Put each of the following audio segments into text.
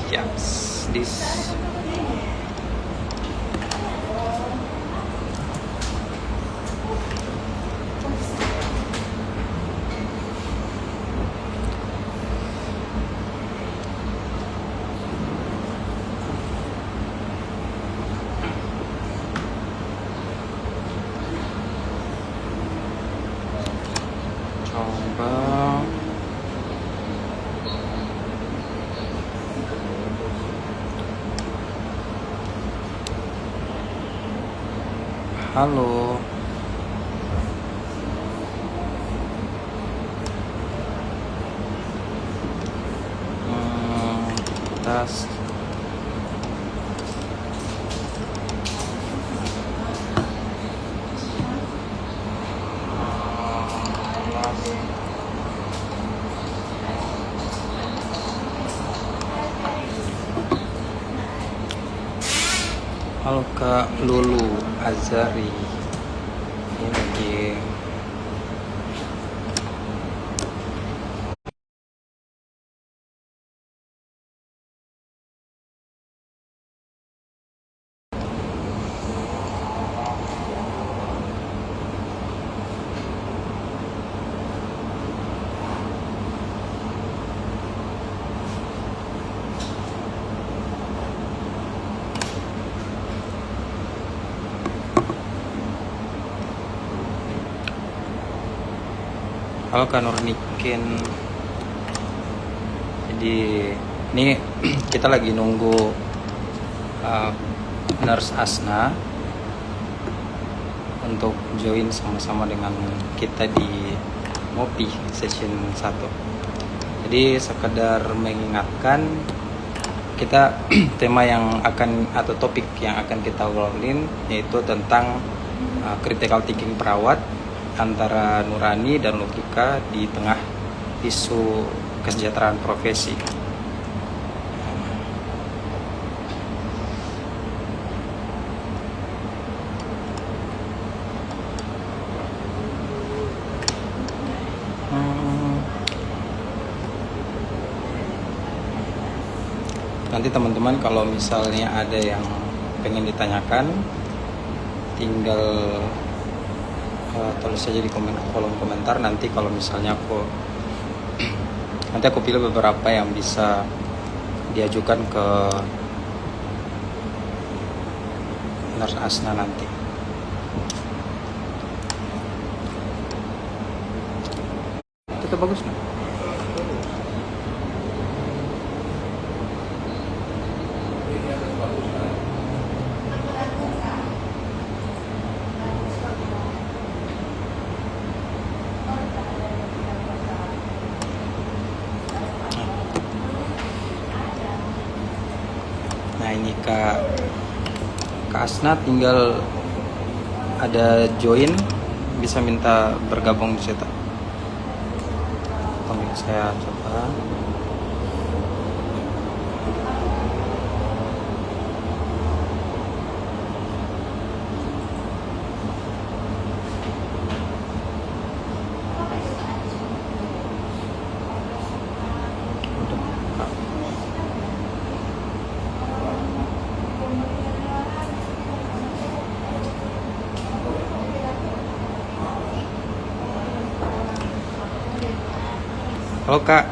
Yes, this. Coba. Halo. Tas. Halo Kak Lulu Azari. Ini lagi halo Kak Nurnikin. Jadi ini kita lagi nunggu Nurse Asna untuk join sama-sama dengan kita di ngopi session 1. Jadi sekedar mengingatkan kita tema yang akan atau topik yang akan kita obrolin yaitu tentang critical thinking perawat antara nurani dan logika di tengah isu kesejahteraan profesi. Nanti teman-teman kalau misalnya ada yang pengen ditanyakan, tinggal tulis saja di kolom komentar. Nanti kalau misalnya aku pilih beberapa yang bisa diajukan ke Nurse Asna nanti. Itu bagus nih. Nah ini Kak Asna tinggal ada join, bisa minta bergabung di situ. Tunggu saya coba. Halo Kak,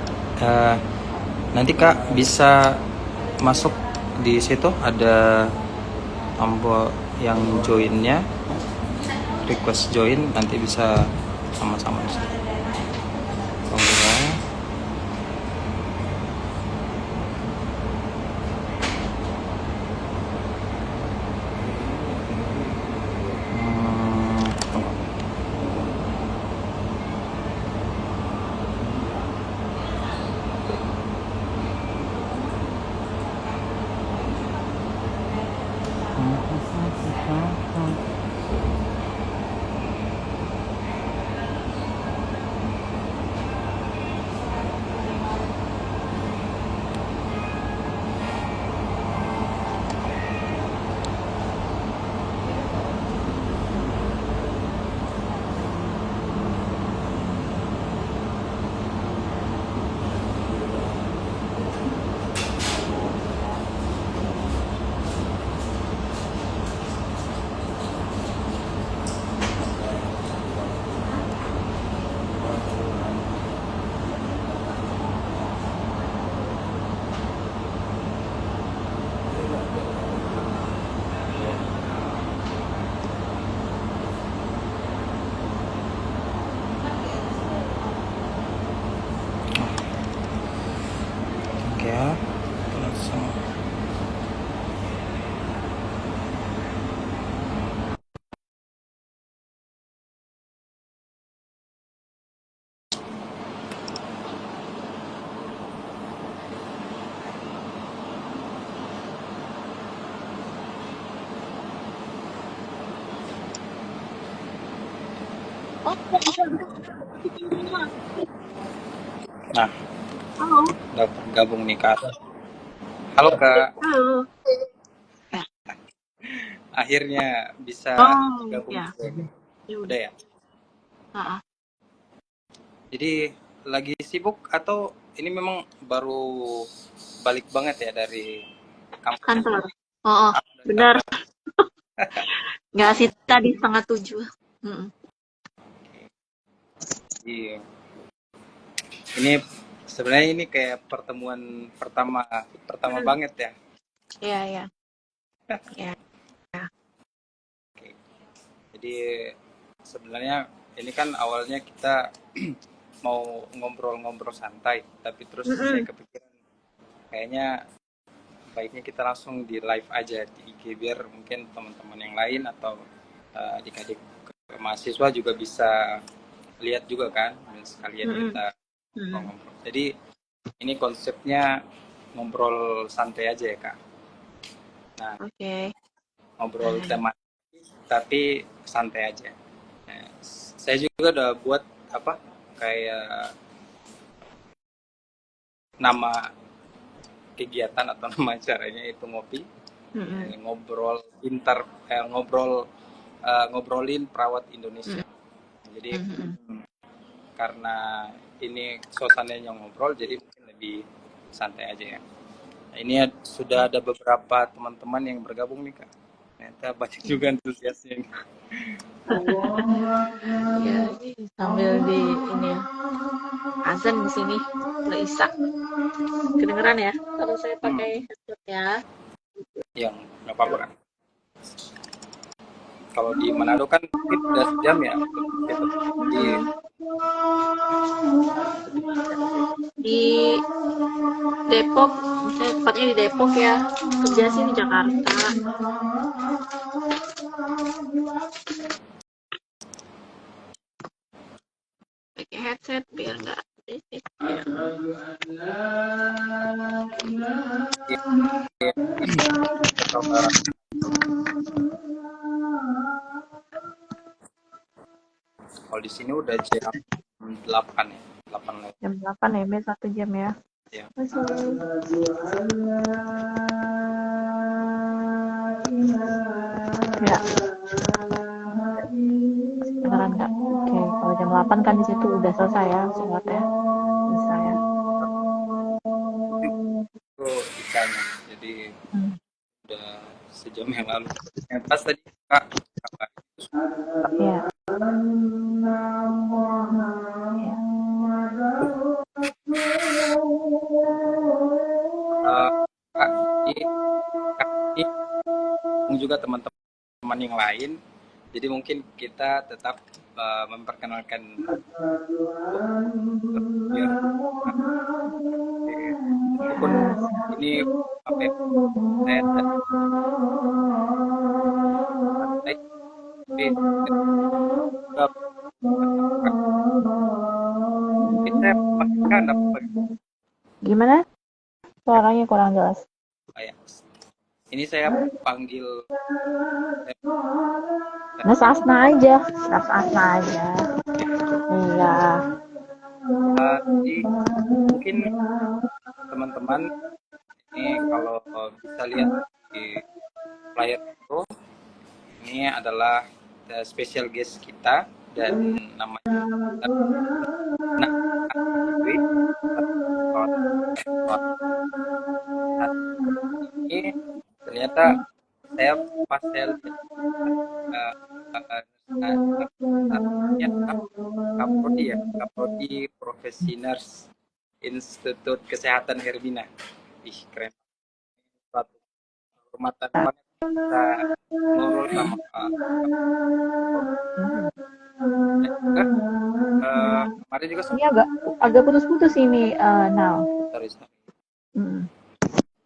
nanti Kak bisa masuk di situ, ada tombol yang joinnya, request join, nanti bisa sama-sama di situ. Tunggu ya. Tunggu. Oh, Nah, halo. udah bergabung nih Kak. Halo Kak, Halo. Ya. akhirnya bisa Oh, gabung ya. juga. Ya Udah udah. ya. Heeh. Jadi lagi sibuk atau ini memang baru balik banget ya dari kampus? Kantor. Oh, oh, Ah, dari benar. kantor. Nggak sih tadi 6:30. Mm-mm. Iya. Ini sebenarnya ini kayak pertemuan pertama pertama Mm-mm. banget ya. Iya, iya. Ya. Oke. Jadi sebenarnya ini kan awalnya kita mau ngobrol-ngobrol santai, tapi terus saya Mm-mm. kepikiran kayaknya baiknya kita langsung di live aja di IG biar mungkin teman-teman yang lain atau adik-adik mahasiswa juga bisa lihat juga kan, dan sekalian Mm-mm. kita Mm-mm. ngobrol. Jadi ini konsepnya ngobrol santai aja ya Kak. Nah, Oke. ngobrol Nah, tema tapi santai aja. Nah, saya juga udah buat apa kayak nama kegiatan atau nama acaranya itu ngopi. mm-mm. Ngobrol ngobrolin perawat Indonesia. Jadi Mm-mm. karena ini suasananya ngobrol jadi mungkin lebih santai aja ya. Nah, ini sudah ada beberapa teman-teman yang bergabung nih Kak. Ternyata banyak juga antusiasnya nih. Ya, sambil di ini ya, azan di sini udah isak. Kedengeran ya? Kalau saya Hmm, pakai headset ya. yang nggak apa-apa kan. Kalau di Manado kan mungkin udah sejam ya untuk itu. Di Di Depok, misalnya tepatnya di Depok ya. Kerja sih di Jakarta. Pakai headset biar nggak berisik. kalau di sini udah jam 8 ya, 8 lewat. Jam 8 ya, B 1 jam ya. Ya. Masih. Ya, beneran nggak? Oke, kalau jam 8 kan di situ udah selesai ya sholat ya. Bisa ya. Itu ikannya. Jadi Hmm. udah sejam yang lalu. Yang pas tadi Kak, kabar itu Ya. eh, Kak, ini Kak, ini juga teman-teman yang lain. Jadi mungkin kita tetap memperkenalkan biar meskipun ini apa ya, saya dari santai, tapi juga mungkin saya pakai apa Gimana? ya, Suaranya kurang jelas. kayak ini saya panggil Nas Asna aja. Nas Asna aja. Iya. jadi mungkin teman-teman ini kalau bisa lihat di layar itu ini adalah special guest kita dan namanya Nah Dwi. Saat ini ternyata saya pas saya lihat uh, uh, ya Kaprodi ya Kaprodi Profesi Nurse Institut Kesehatan Hermina. Ih keren, suatu kehormatan banget bisa ngobrol sama Pak Kaprodi. Dan juga kemarin juga Ini sempat agak agak putus-putus ini now. sorry, sorry. Mm.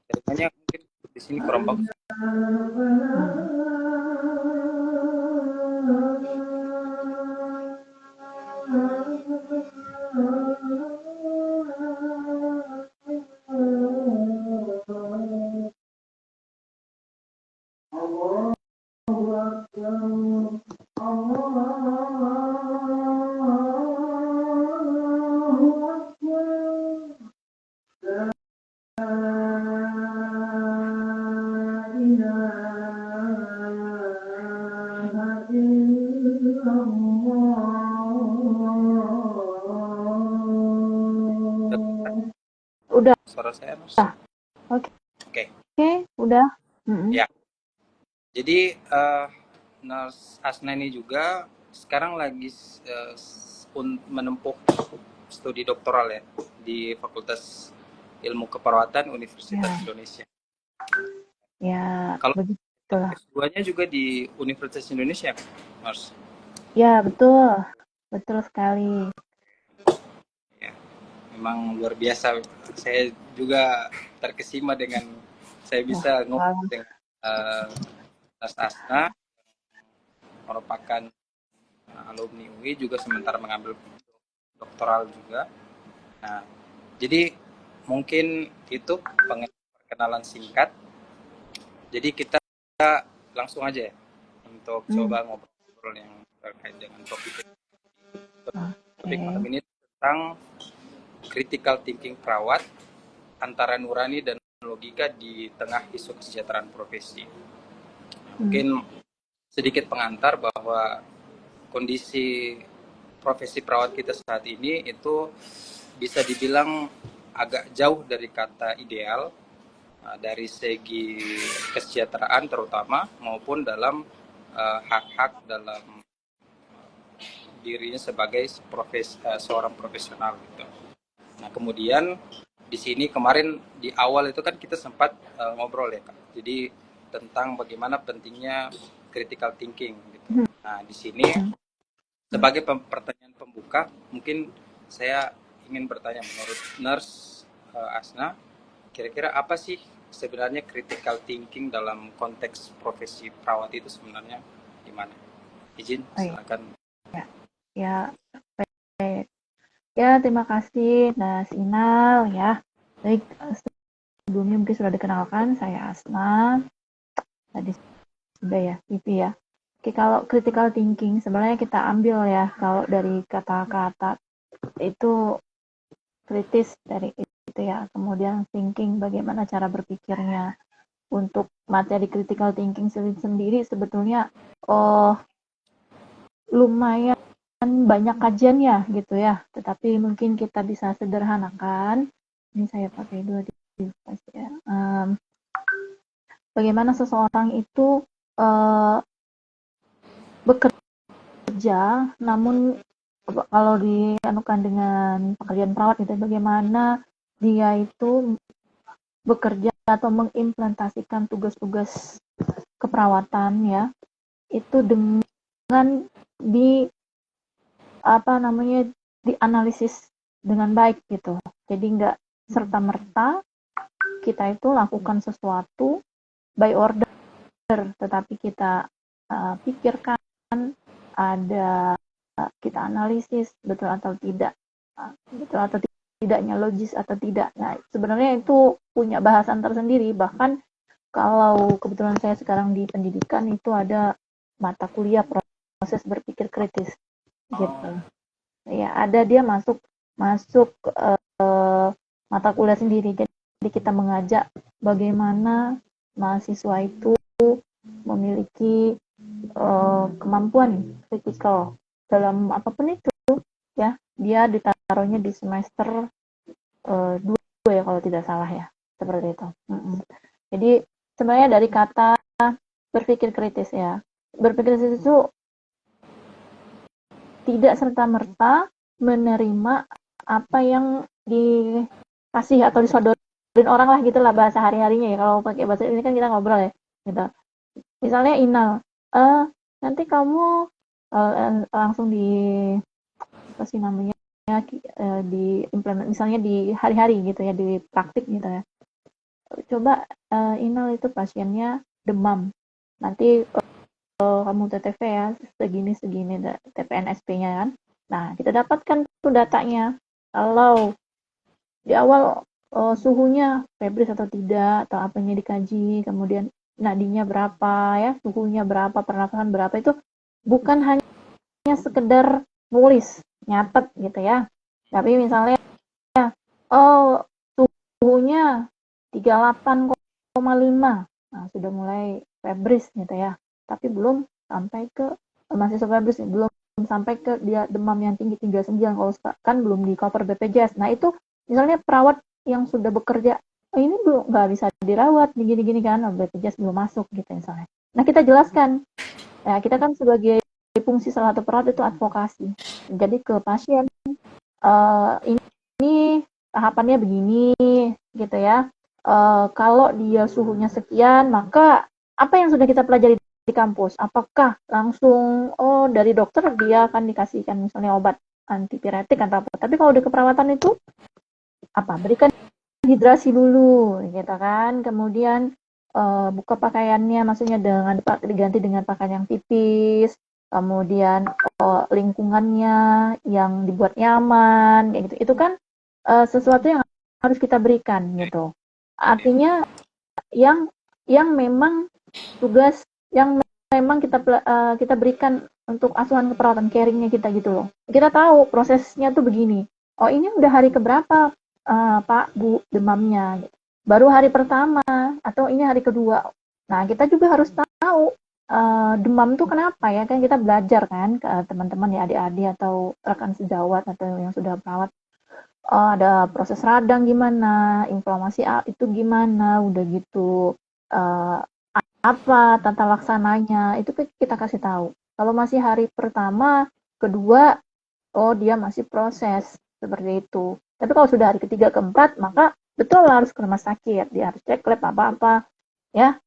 Jaringannya mungkin di sini kurang bagus. suara saya, Nurs? Oke. Oke. Oke, udah. Ya. Jadi Nurs Asna ini juga sekarang lagi menempuh studi doktoral ya di Fakultas Ilmu Keperawatan Universitas Indonesia. Ya, Kalau begitulah. S2-nya juga di Universitas Indonesia, Nurs? Ya, betul. Betul sekali. Ya, memang luar biasa. Saya juga terkesima dengan saya bisa ngobrol dengan Nurs Asna, merupakan alumni UI juga sementara mengambil doktoral juga. Nah, jadi mungkin itu perkenalan singkat. Jadi kita langsung aja ya untuk coba ngobrol yang terkait dengan topik malam ini tentang critical thinking perawat antara nurani dan logika di tengah isu kesejahteraan profesi. Mungkin sedikit pengantar bahwa kondisi profesi perawat kita saat ini itu bisa dibilang agak jauh dari kata ideal dari segi kesejahteraan terutama maupun dalam hak-hak dalam dirinya sebagai seorang profesional gitu. Nah, kemudian di sini kemarin di awal itu kan kita sempat ngobrol ya Kak. Jadi tentang bagaimana pentingnya critical thinking gitu. Nah, di sini sebagai pertanyaan pembuka, mungkin saya ingin bertanya menurut Nurse Asna, kira-kira apa sih sebenarnya critical thinking dalam konteks profesi perawat itu sebenarnya gimana? Izin, silakan. Ya, baik. Ya, terima kasih Mas Inal ya. Baik, sebelumnya mungkin sudah dikenalkan, saya Asna. Tadi sudah ya, Vivi ya. Oke, kalau critical thinking sebenarnya kita ambil ya, kalau dari kata-kata itu kritis dari itu ya. Kemudian thinking, bagaimana cara berpikirnya. Untuk materi critical thinking sendiri sebetulnya lumayan banyak kajiannya gitu ya, tetapi mungkin kita bisa sederhanakan. Ini saya pakai dua device ya. Bagaimana seseorang itu bekerja, namun kalau dianukan dengan pekerjaan perawat itu bagaimana dia itu bekerja atau mengimplementasikan tugas-tugas keperawatan ya, itu dengan dianalisis dengan baik gitu. Jadi nggak serta-merta kita itu lakukan sesuatu by order, tetapi kita pikirkan, kita analisis betul atau tidak, tidaknya logis atau tidak. Nah, sebenarnya itu punya bahasan tersendiri. Bahkan kalau kebetulan saya sekarang di pendidikan itu ada mata kuliah proses berpikir kritis gitu. Ya, ada dia masuk mata kuliah sendiri. Jadi kita mengajak bagaimana mahasiswa itu memiliki kemampuan kritikal dalam apapun itu ya. Dia ditaruhnya di semester 2 ya kalau tidak salah ya, seperti itu. Jadi sebenarnya dari kata berpikir kritis ya. Berpikir kritis itu tidak serta-merta menerima apa yang dikasih atau disodorin orang lah gitulah bahasa hari-harinya ya. Kalau pakai bahasa ini kan kita ngobrol ya gitu. Misalnya Inal, nanti kamu langsung di apa sih namanya di implement, misalnya di hari-hari gitu ya, di praktik gitu ya. Coba Inal itu pasiennya demam, nanti kamu TTV ya segini TPNSP-nya kan. Nah, kita dapatkan tuh datanya. Kalau di awal suhunya febris atau tidak, atau apanya dikaji, kemudian nadinya berapa ya, suhunya berapa, pernafasan berapa, itu bukan hanya sekedar nulis, nyatet gitu ya. Tapi misalnya suhunya 38,5. Nah, sudah mulai febris gitu ya. Tapi belum sampai ke masih febris, belum sampai ke dia demam yang tinggi 39, kalau kan belum di cover BPJS. Nah, itu misalnya perawat yang sudah bekerja, oh, ini belum nggak bisa dirawat, gini-gini kan, oh, BPJS belum masuk gitu misalnya. Nah kita jelaskan, ya kita kan sebagai fungsi salah satu perawat itu advokasi. Jadi ke pasien, ini tahapannya begini, gitu ya. Kalau dia suhunya sekian, maka apa yang sudah kita pelajari di kampus? Apakah langsung, oh dari dokter dia akan dikasihkan misalnya obat antipiretik atau apa? Tapi kalau di keperawatan itu apa? Berikan hidrasi dulu, gitu kan. Kemudian buka pakaiannya, maksudnya dengan diganti dengan pakaian yang tipis. Kemudian lingkungannya yang dibuat nyaman, kayak gitu. Itu kan sesuatu yang harus kita berikan gitu. Artinya yang memang tugas yang memang kita berikan untuk asuhan keperawatan caringnya kita gitu loh. Kita tahu prosesnya tuh begini. Oh ini udah hari keberapa Pak Bu demamnya? Gitu. Baru hari pertama atau ini hari kedua. Nah kita juga harus tahu demam tuh kenapa ya, kan kita belajar kan ke teman-teman ya, adik-adik atau rekan sejawat atau yang sudah perawat. Ada proses radang gimana, inflamasi itu gimana, udah gitu apa tata laksananya, itu kita kasih tahu. Kalau masih hari pertama, kedua, oh dia masih proses seperti itu. Tapi kalau sudah hari ketiga, keempat, maka betul harus ke rumah sakit, dia harus cek lab apa-apa, ya.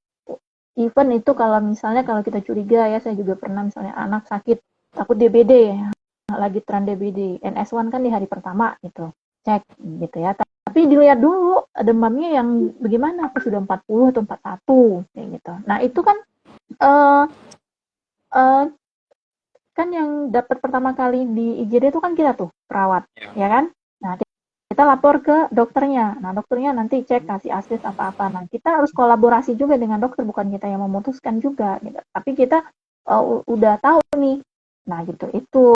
Even itu kalau misalnya kalau kita curiga ya, saya juga pernah misalnya anak sakit takut DBD, lagi tren DBD, NS1 kan di hari pertama gitu. Cek gitu ya, tapi dilihat dulu demamnya yang bagaimana, apa sudah 40 atau 41 kayak gitu. Nah itu kan uh, uh, kan yang dapat pertama kali di IGD itu kan kita tuh perawat ya kan. Nah kita lapor ke dokternya, nah dokternya nanti cek kasih aslis apa-apa. Nah kita harus kolaborasi juga dengan dokter, bukan kita yang memutuskan juga gitu. Tapi kita udah tahu nih, nah gitu itu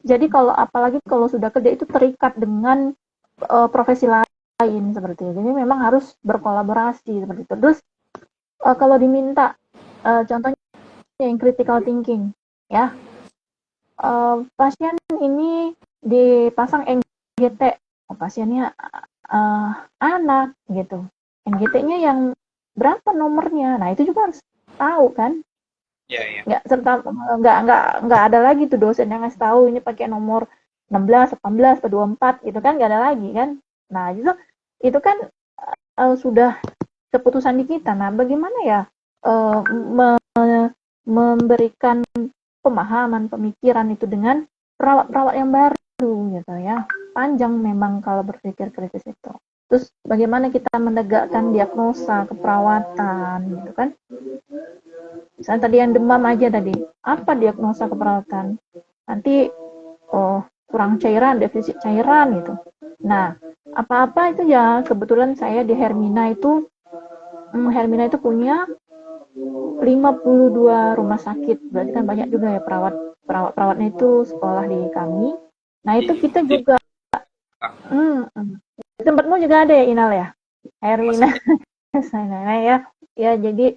jadi kalau apalagi kalau sudah kerja itu terikat dengan profesi lain seperti itu. Jadi memang harus berkolaborasi seperti itu. Terus kalau diminta contohnya yang critical thinking ya, pasien ini dipasang NGT, pasiennya anak gitu, NGT-nya yang berapa nomornya, nah itu juga harus tahu kan. Nggak serta nggak ada lagi tuh dosen yang ngasih tahu ini pakai nomor 16, 18, atau 24 gitu kan, nggak ada lagi kan. Nah itu kan sudah keputusan di kita. Nah bagaimana ya memberikan pemahaman pemikiran itu dengan perawat-perawat yang baru gitu ya. Panjang memang kalau berpikir kritis itu. Terus bagaimana kita menegakkan diagnosa keperawatan gitu kan. Misalnya tadi yang demam aja tadi, apa diagnosa keperawatan? Nanti kurang cairan, defisit cairan gitu. Nah, apa-apa itu ya, kebetulan saya di Hermina itu punya 52 rumah sakit. Berarti kan banyak juga ya perawatnya itu sekolah di kami. Nah, itu kita juga tempatmu juga ada ya Inal ya? Hermina. Nah, ya jadi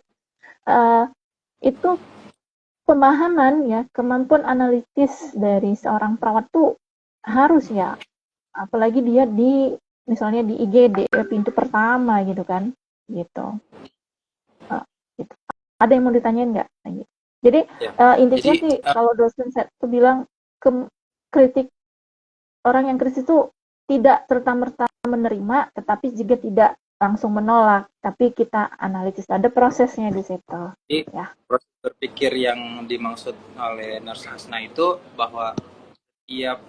itu pemahaman ya, kemampuan analitis dari seorang perawat tuh harus ya, apalagi dia misalnya di IGD pintu pertama gitu kan, gitu. Gitu. Ada yang mau ditanyain nggak? Jadi intinya sih kalau dosen saya tuh bilang kritik, orang yang kritis itu tidak serta-merta menerima, tetapi juga tidak langsung menolak, tapi kita analisis, ada prosesnya di situ. Jadi ya. Proses berpikir yang dimaksud oleh Nurse Hasna itu bahwa tiap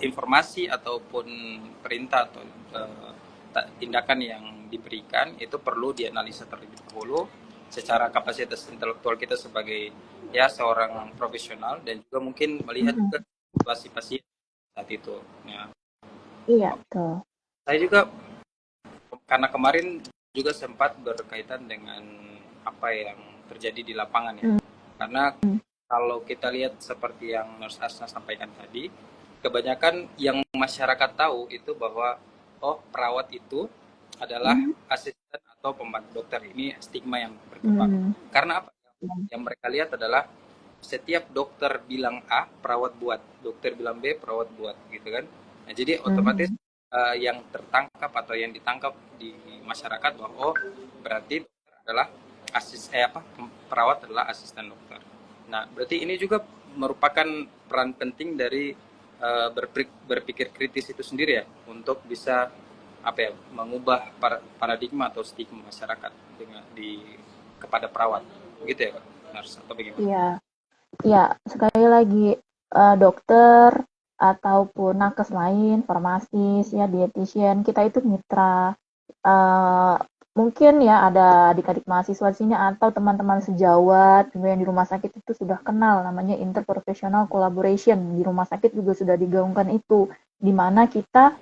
informasi ataupun perintah atau tindakan yang diberikan itu perlu dianalisa terlebih dahulu secara kapasitas intelektual kita sebagai ya seorang profesional, dan juga mungkin melihat juga situasi pasien saat itu. Ya. Iya betul. Saya juga karena kemarin juga sempat berkaitan dengan apa yang terjadi di lapangan ya. Karena kalau kita lihat seperti yang Nurse Asna sampaikan tadi, kebanyakan yang masyarakat tahu itu bahwa perawat itu adalah asisten atau pembantu dokter. Ini stigma yang berkembang. Karena apa? Yang mereka lihat adalah setiap dokter bilang A, perawat buat. Dokter bilang B, perawat buat gitu kan. Nah, jadi otomatis yang tertangkap atau yang ditangkap di masyarakat bahwa oh berarti dokter adalah perawat adalah asisten dokter. Nah, berarti ini juga merupakan peran penting dari berpikir kritis itu sendiri ya untuk bisa mengubah paradigma atau stigma masyarakat kepada perawat, gitu ya Kak Nars, atau bagaimana? Iya, iya, sekali lagi dokter ataupun nakes lain, farmasis, ya dietitian, kita itu mitra. Eh, Mungkin ya ada adik-adik mahasiswa di sini atau teman-teman sejawat juga yang di rumah sakit itu sudah kenal namanya interprofessional collaboration. Di rumah sakit juga sudah digaungkan itu, di mana kita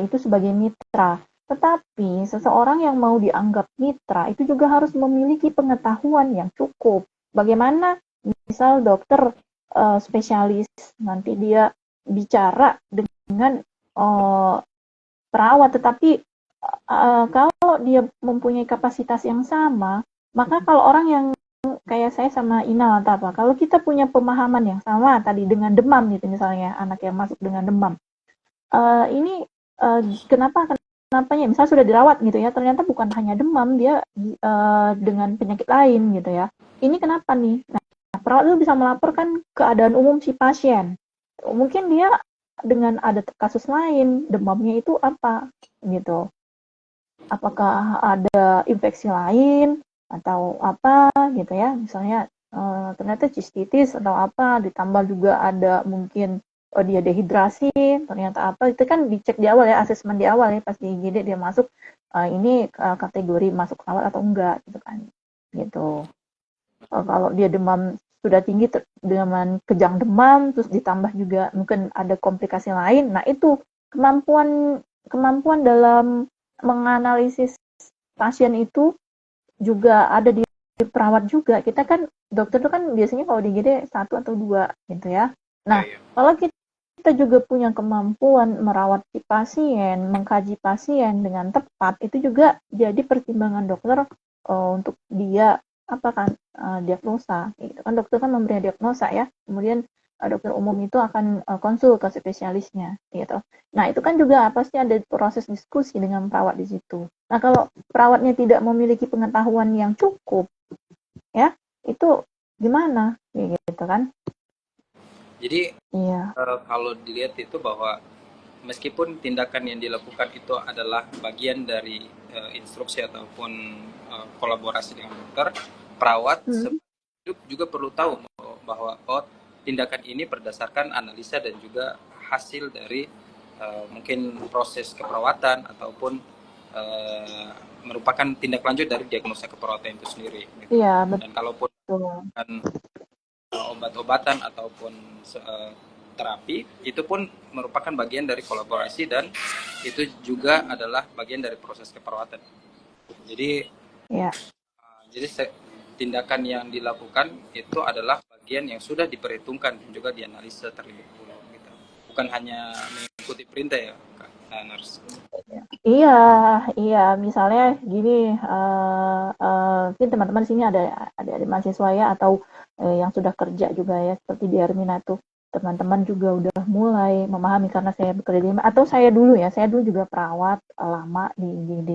itu sebagai mitra. Tetapi seseorang yang mau dianggap mitra itu juga harus memiliki pengetahuan yang cukup. Bagaimana misal dokter spesialis nanti dia bicara dengan perawat, tetapi kalau dia mempunyai kapasitas yang sama, maka kalau orang yang kayak saya sama Ina atau apa, kalau kita punya pemahaman yang sama tadi dengan demam gitu misalnya, anak yang masuk dengan demam, ini kenapanya misal sudah dirawat gitu ya, ternyata bukan hanya demam, dia dengan penyakit lain gitu ya, ini kenapa nih? Nah, perawat itu bisa melaporkan keadaan umum si pasien, mungkin dia dengan ada kasus lain, demamnya itu apa gitu, apakah ada infeksi lain atau apa gitu ya, misalnya ternyata cistitis atau apa, ditambah juga ada mungkin dia dehidrasi, ternyata apa, itu kan dicek di awal ya, asesmen di awal ya, pas di IGD dia masuk, ini kategori masuk rawat atau enggak gitu kan, gitu. Kalau dia demam sudah tinggi dengan kejang demam, terus ditambah juga mungkin ada komplikasi lain, nah itu kemampuan dalam menganalisis pasien itu juga ada di perawat juga. Kita kan dokter itu kan biasanya kalau di IGD 1 atau 2 gitu ya. Nah, kalau kita juga punya kemampuan merawat si pasien, mengkaji pasien dengan tepat, itu juga jadi pertimbangan dokter untuk dia diagnosa. Gitu kan dokter kan memberi diagnosa ya. Kemudian dokter umum itu akan konsul ke spesialisnya gitu. Nah, itu kan juga pasti ada proses diskusi dengan perawat di situ. Nah, kalau perawatnya tidak memiliki pengetahuan yang cukup, ya, itu gimana? Gitu kan? Jadi Iya. kalau dilihat itu bahwa meskipun tindakan yang dilakukan itu adalah bagian dari instruksi ataupun kolaborasi dengan dokter, perawat hidup juga perlu tahu bahwa tindakan ini berdasarkan analisa dan juga hasil dari mungkin proses keperawatan ataupun merupakan tindak lanjut dari diagnosa keperawatan itu sendiri. Gitu. Iya, betul. Dan kalaupun obat-obatan ataupun terapi, itu pun merupakan bagian dari kolaborasi dan itu juga adalah bagian dari proses keperawatan. Jadi, jadi tindakan yang dilakukan itu adalah bagian yang sudah diperhitungkan dan juga dianalisa terlebih dahulu. Gitu. Bukan hanya mengikuti perintah ya, Kak Nars. Iya, misalnya gini, mungkin teman-teman sini ada mahasiswa ya, atau yang sudah kerja juga ya, seperti di Hermina tuh, teman-teman juga udah mulai memahami karena saya bekerja di, atau saya dulu juga perawat lama di IGD.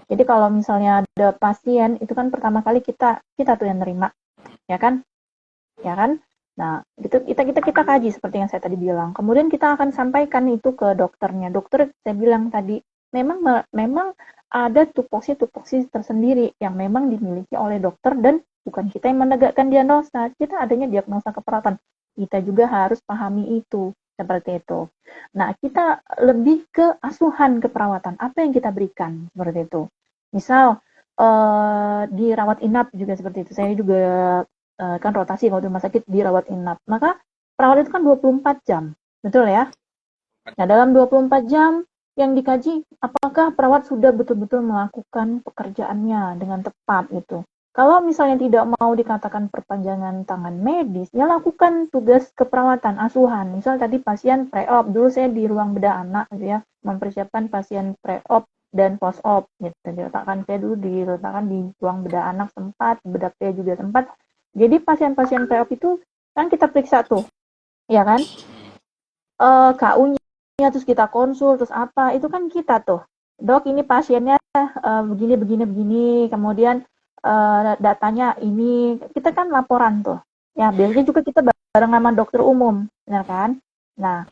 Jadi kalau misalnya ada pasien, itu kan pertama kali kita tuh yang nerima, ya kan? Nah, kita kaji seperti yang saya tadi bilang. Kemudian kita akan sampaikan itu ke dokternya. Dokter, saya bilang tadi, memang ada tupoksi tersendiri yang memang dimiliki oleh dokter dan bukan kita yang menegakkan diagnosa. Kita adanya diagnosa keperawatan. Kita juga harus pahami itu, seperti itu. Nah, kita lebih ke asuhan keperawatan. Apa yang kita berikan, seperti itu. Misal, di rawat inap juga seperti itu. Saya juga kan rotasi kalau di rumah sakit dirawat inap. Maka perawat itu kan 24 jam. Betul ya? Nah, dalam 24 jam yang dikaji, apakah perawat sudah betul-betul melakukan pekerjaannya dengan tepat gitu. Kalau misalnya tidak mau dikatakan perpanjangan tangan medis, ya lakukan tugas keperawatan, asuhan. Misal tadi pasien pre-op, dulu saya di ruang bedah anak gitu ya, mempersiapkan pasien pre-op dan post-op gitu. Saya dulu diletakkan di ruang bedah anak sempat, bedah pria juga sempat. Jadi pasien-pasien pre-op itu kan kita periksa tuh, ya kan? KU-nya terus kita konsul, terus apa, itu kan kita tuh. Dok, ini pasiennya begini, begini, begini, kemudian datanya ini, kita kan laporan tuh. Ya, biasanya juga kita bareng sama dokter umum, benar kan? Nah,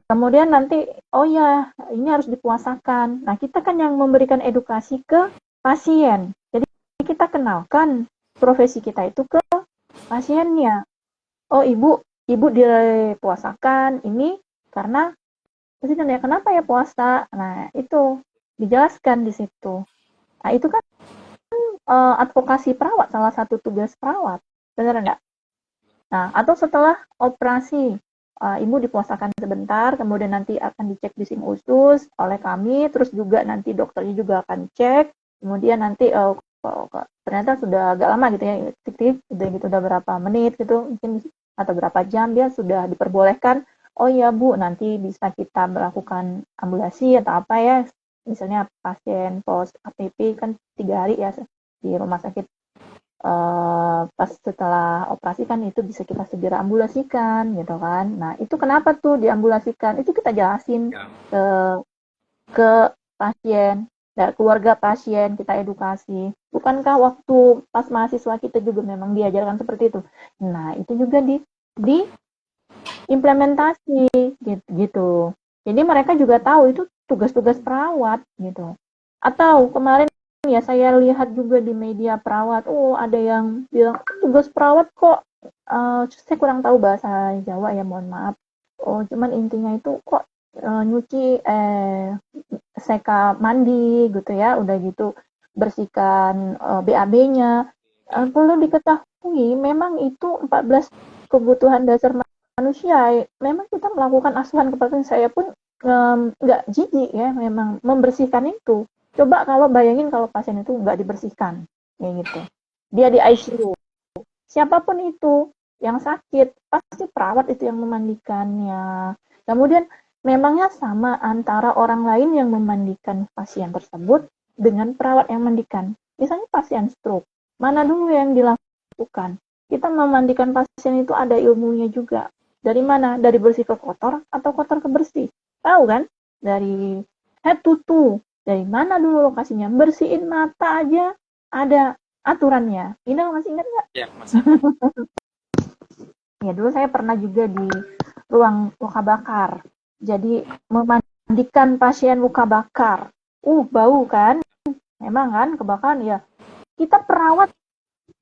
kemudian nanti, oh ya, ini harus dipuasakan. Nah, kita kan yang memberikan edukasi ke pasien. Jadi kita kenalkan profesi kita itu ke pasiennya. Oh, ibu dipuasakan ini karena presiden ya, kenapa ya puasa? Nah, itu dijelaskan di situ. Nah, itu kan advokasi perawat, salah satu tugas perawat. Benar enggak? Nah, atau setelah operasi, ibu dipuasakan sebentar, kemudian nanti akan dicek di sim usus oleh kami, terus juga nanti dokternya juga akan cek, kemudian nanti ternyata sudah agak lama gitu ya, udah berapa menit gitu, mungkin atau berapa jam dia sudah diperbolehkan. Oh iya Bu, nanti bisa kita melakukan ambulasi atau apa ya, misalnya pasien post APP kan 3 hari ya di rumah sakit. Pas setelah operasi kan itu bisa kita segera ambulasikan gitu kan. Nah, itu kenapa tuh diambulasikan? Itu kita jelasin ke ke pasien, keluarga pasien, kita edukasi. Bukankah waktu pas mahasiswa kita juga memang diajarkan seperti itu? Nah, itu juga di implementasi gitu. Jadi mereka juga tahu itu tugas-tugas perawat gitu. Atau kemarin ya saya lihat juga di media perawat, oh ada yang bilang tugas perawat kok, saya kurang tahu bahasa Jawa ya, mohon maaf. Oh cuman intinya itu kok nyuci, seka mandi gitu ya, udah gitu bersihkan BAB-nya. Perlu diketahui memang itu 14 kebutuhan dasar manusia. Memang kita melakukan asuhan kepada saya pun nggak jijik ya, memang membersihkan itu. Coba kalau bayangin kalau pasien itu nggak dibersihkan, kayak gitu. Dia di ICU. Siapapun itu yang sakit, pasti perawat itu yang memandikannya. Kemudian memangnya sama antara orang lain yang memandikan pasien tersebut dengan perawat yang mandikan. Misalnya pasien stroke, mana dulu yang dilakukan? Kita memandikan pasien itu ada ilmunya juga. Dari mana? Dari bersih ke kotor atau kotor ke bersih? Tahu kan? Dari head to toe. Dari mana dulu lokasinya? Bersihin mata aja ada aturannya. Ina masih ingat nggak? Ya, masih. Ya, dulu saya pernah juga di ruang luka bakar. Jadi memandikan pasien luka bakar. Bau kan? Memang kan kebakaran ya. Kita perawat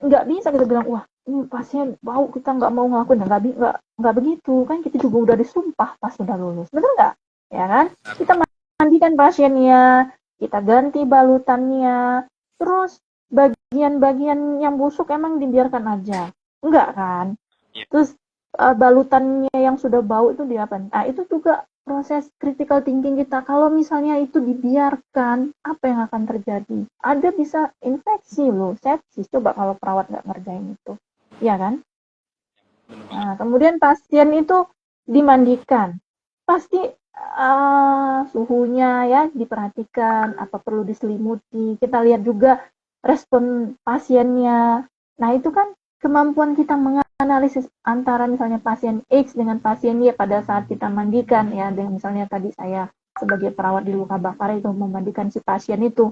nggak bisa kita bilang, wah ini pasien bau kita nggak mau ngelakuin. Nggak begitu kan, kita juga udah disumpah pas sudah lulus. Betul nggak? Ya kan? Kita mandikan pasiennya, kita ganti balutannya, terus bagian-bagian yang busuk emang dibiarkan aja. Enggak kan? Terus balutannya yang sudah bau itu diapain? Nah, itu juga proses critical thinking kita. Kalau misalnya itu dibiarkan, apa yang akan terjadi? Ada bisa infeksi loh, sepsis. Coba kalau perawat nggak ngerjain itu. Iya kan? Nah, kemudian pasien itu dimandikan. Pasti suhunya ya diperhatikan, apa perlu diselimuti. Kita lihat juga respon pasiennya. Nah, itu kan kemampuan kita menganalisis antara misalnya pasien X dengan pasien Y pada saat kita mandikan ya. Dan misalnya tadi saya sebagai perawat di luka bakar itu memandikan si pasien itu.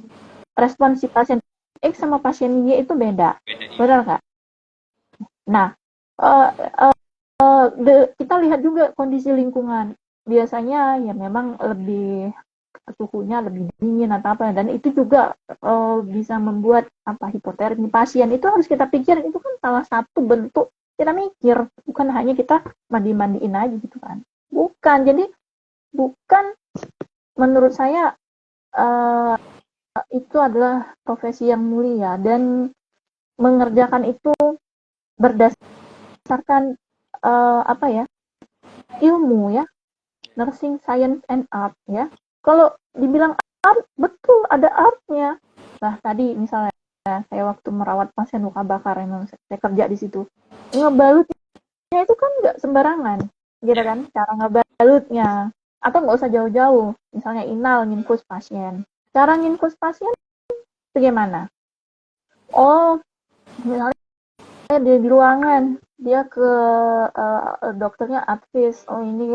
Respon si pasien X sama pasien Y itu beda. Benar nggak? Nah, kita lihat juga kondisi lingkungan. Biasanya ya memang lebih suhunya lebih dingin atau apa, dan itu juga bisa membuat hipotermi pasien. Itu harus kita pikir, itu kan salah satu bentuk kita mikir, bukan hanya kita mandi-mandiin aja gitu kan. Bukan, jadi bukan, menurut saya itu adalah profesi yang mulia, dan mengerjakan itu berdasarkan ilmu ya, nursing science and art ya. Kalau dibilang art, betul ada artnya. Nah, tadi misalnya saya waktu merawat pasien luka bakar, memang saya kerja di situ. Ngebalutnya itu kan nggak sembarangan, gitu kan? Cara ngebalutnya. Atau nggak usah jauh-jauh. Misalnya inal nginfus pasien. Cara nginfus pasien bagaimana? Oh, misalnya di ruangan, dia ke dokternya advis, oh ini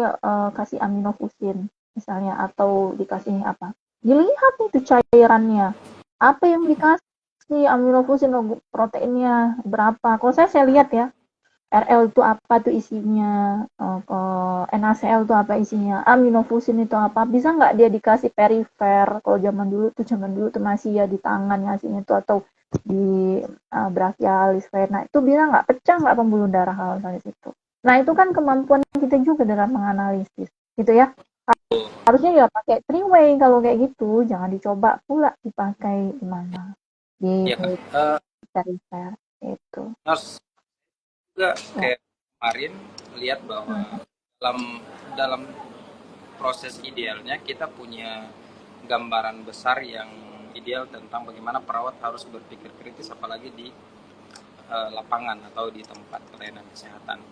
kasih aminofusin. misalnya, atau dikasih apa, dilihat itu cairannya, apa yang dikasih, aminofusin, proteinnya berapa. Kalau saya lihat ya, RL itu apa tuh isinya, NaCl itu apa isinya, aminofusin itu apa, bisa nggak dia dikasih perifer. Kalau zaman dulu tuh masih ya di tangan ngasihnya itu, atau di brachialis vena itu, bisa nggak pecah nggak pembuluh darah kalau dari situ. Nah itu kan kemampuan kita juga dalam menganalisis gitu ya. Harusnya ya pakai three way kalau kayak gitu, jangan dicoba pula dipakai di mana, di Ya kan. perifer itu Nurse juga ya. kayak kemarin lihat bahwa dalam dalam proses idealnya kita punya gambaran besar yang ideal tentang bagaimana perawat harus berpikir kritis, apalagi di lapangan atau di tempat pelayanan kesehatan.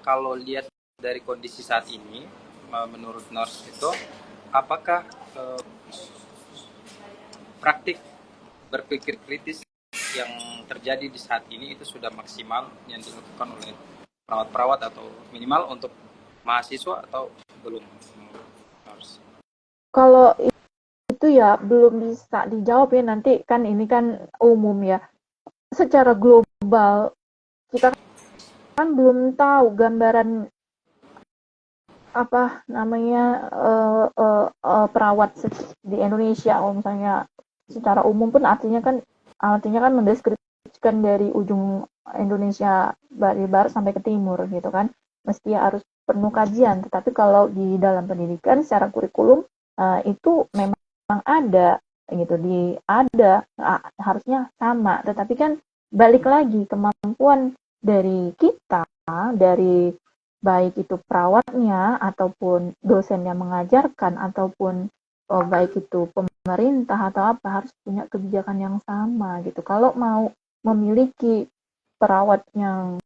Kalau lihat dari kondisi saat ini, menurut nurse itu, apakah praktik berpikir kritis yang terjadi di saat ini itu sudah maksimal yang dilakukan oleh perawat-perawat, atau minimal untuk mahasiswa, atau belum? Harus. Kalau itu ya belum bisa dijawab ya, nanti kan ini kan umum ya. Secara global kita kan belum tahu gambaran apa namanya perawat di Indonesia. Kalau misalnya secara umum pun artinya kan mendeskripsikan dari ujung Indonesia dari barat sampai ke timur gitu kan, mesti harus penuh kajian. Tetapi kalau di dalam pendidikan secara kurikulum itu memang ada gitu, harusnya sama. Tetapi kan balik lagi, kemampuan dari kita, dari baik itu perawatnya ataupun dosen yang mengajarkan, ataupun baik itu pemerintah atau apa, harus punya kebijakan yang sama gitu. Kalau mau memiliki perawat yang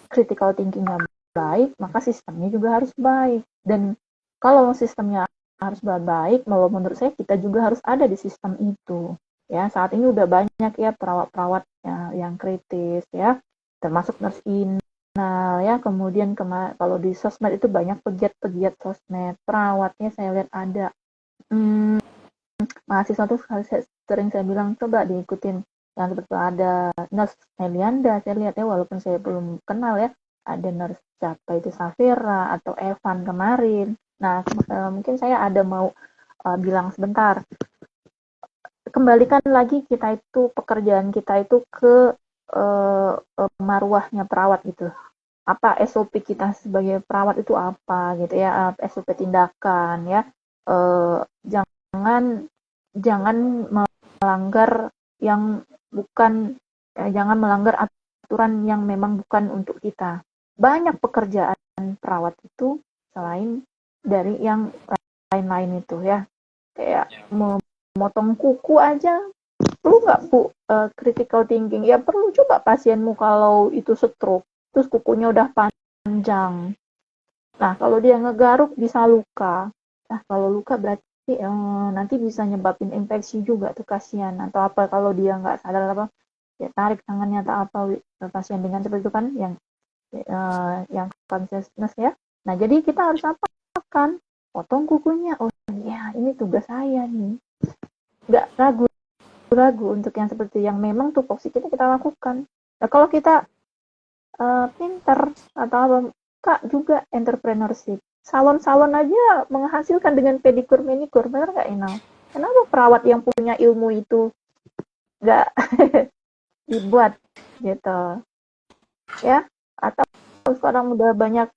critical thinking-nya baik, maka sistemnya juga harus baik. Dan kalau sistemnya harus baik, menurut saya kita juga harus ada di sistem itu. Ya, saat ini udah banyak ya perawat-perawat yang kritis ya, termasuk nurse internal ya. Kemudian kalau di sosmed itu banyak pegiat-pegiat sosmed, perawatnya saya lihat ada. Mahasiswa tuh sering saya bilang coba diikutin yang seperti ada nurse Melianda, saya lihat ya, walaupun saya belum kenal ya, ada nurse siapa itu, Safira atau Evan kemarin. Nah mungkin saya ada mau bilang sebentar, kembalikan lagi kita itu, pekerjaan kita itu ke marwahnya perawat gitu. Apa SOP kita sebagai perawat itu apa gitu ya, SOP tindakan ya, jangan melanggar yang bukan, jangan melanggar aturan yang memang bukan untuk kita. Banyak pekerjaan perawat itu selain dari yang lain-lain itu ya, kayak memotong kuku aja perlu nggak Bu critical thinking? Ya perlu. Coba pasienmu kalau itu stroke terus kukunya udah panjang, nah kalau dia ngegaruk bisa luka. Nah kalau luka berarti nanti bisa nyebabin infeksi juga tuh, kasihan. Atau apa kalau dia nggak sadar apa, ya tarik tangannya atau apa, pasien dengan seperti itu kan yang consciousness ya. Nah jadi kita harus apa kan, potong kukunya, oh ya ini tugas saya nih, nggak ragu untuk yang seperti yang memang tupoksi kita lakukan. Nah kalau kita pinter atau apa, kak juga entrepreneurship, salon-salon aja menghasilkan dengan pedikur manikur, benar nggak Inal? Kenapa perawat yang punya ilmu itu nggak dibuat gitu ya? Atau sekarang udah banyak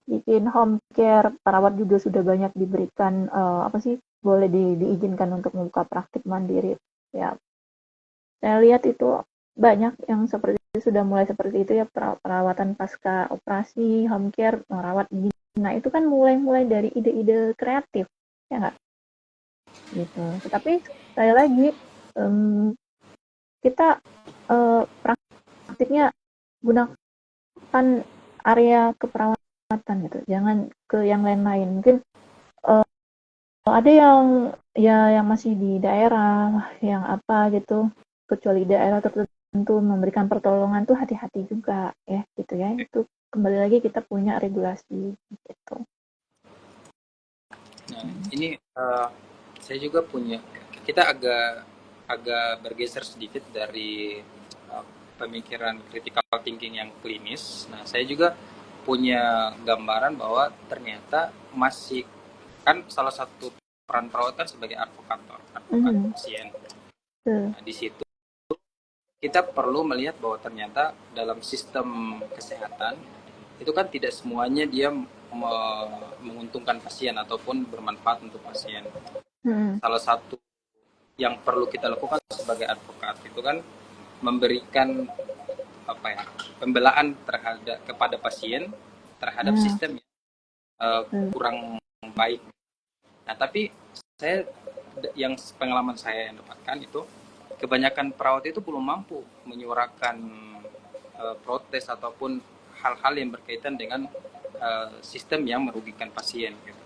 bikin home care, perawat juga sudah banyak diberikan boleh diizinkan untuk membuka praktik mandiri ya. Saya lihat itu banyak yang sudah mulai seperti itu ya, perawatan pasca operasi, home care, merawat gini. Nah itu kan mulai dari ide-ide kreatif ya nggak gitu. Tetapi sekali lagi kita praktiknya gunakan area keperawatan gitu, jangan ke yang lain-lain. Mungkin ada yang masih di daerah yang apa gitu, kecuali daerah tertentu memberikan pertolongan tuh hati-hati juga ya gitu ya. Itu kembali lagi kita punya regulasi gitu. Ini saya juga punya, kita agak bergeser sedikit dari pemikiran critical thinking yang klinis. Nah, saya juga punya gambaran bahwa ternyata masih, kan salah satu peran perawat kan sebagai advokat pasien. Nah, di situ kita perlu melihat bahwa ternyata dalam sistem kesehatan itu kan tidak semuanya dia menguntungkan pasien ataupun bermanfaat untuk pasien. Salah satu yang perlu kita lakukan sebagai advokat itu kan memberikan pembelaan kepada pasien terhadap sistem yang kurang baik. Nah, tapi saya, yang pengalaman saya yang dapatkan itu, kebanyakan perawat itu belum mampu menyuarakan protes ataupun hal-hal yang berkaitan dengan sistem yang merugikan pasien. Gitu.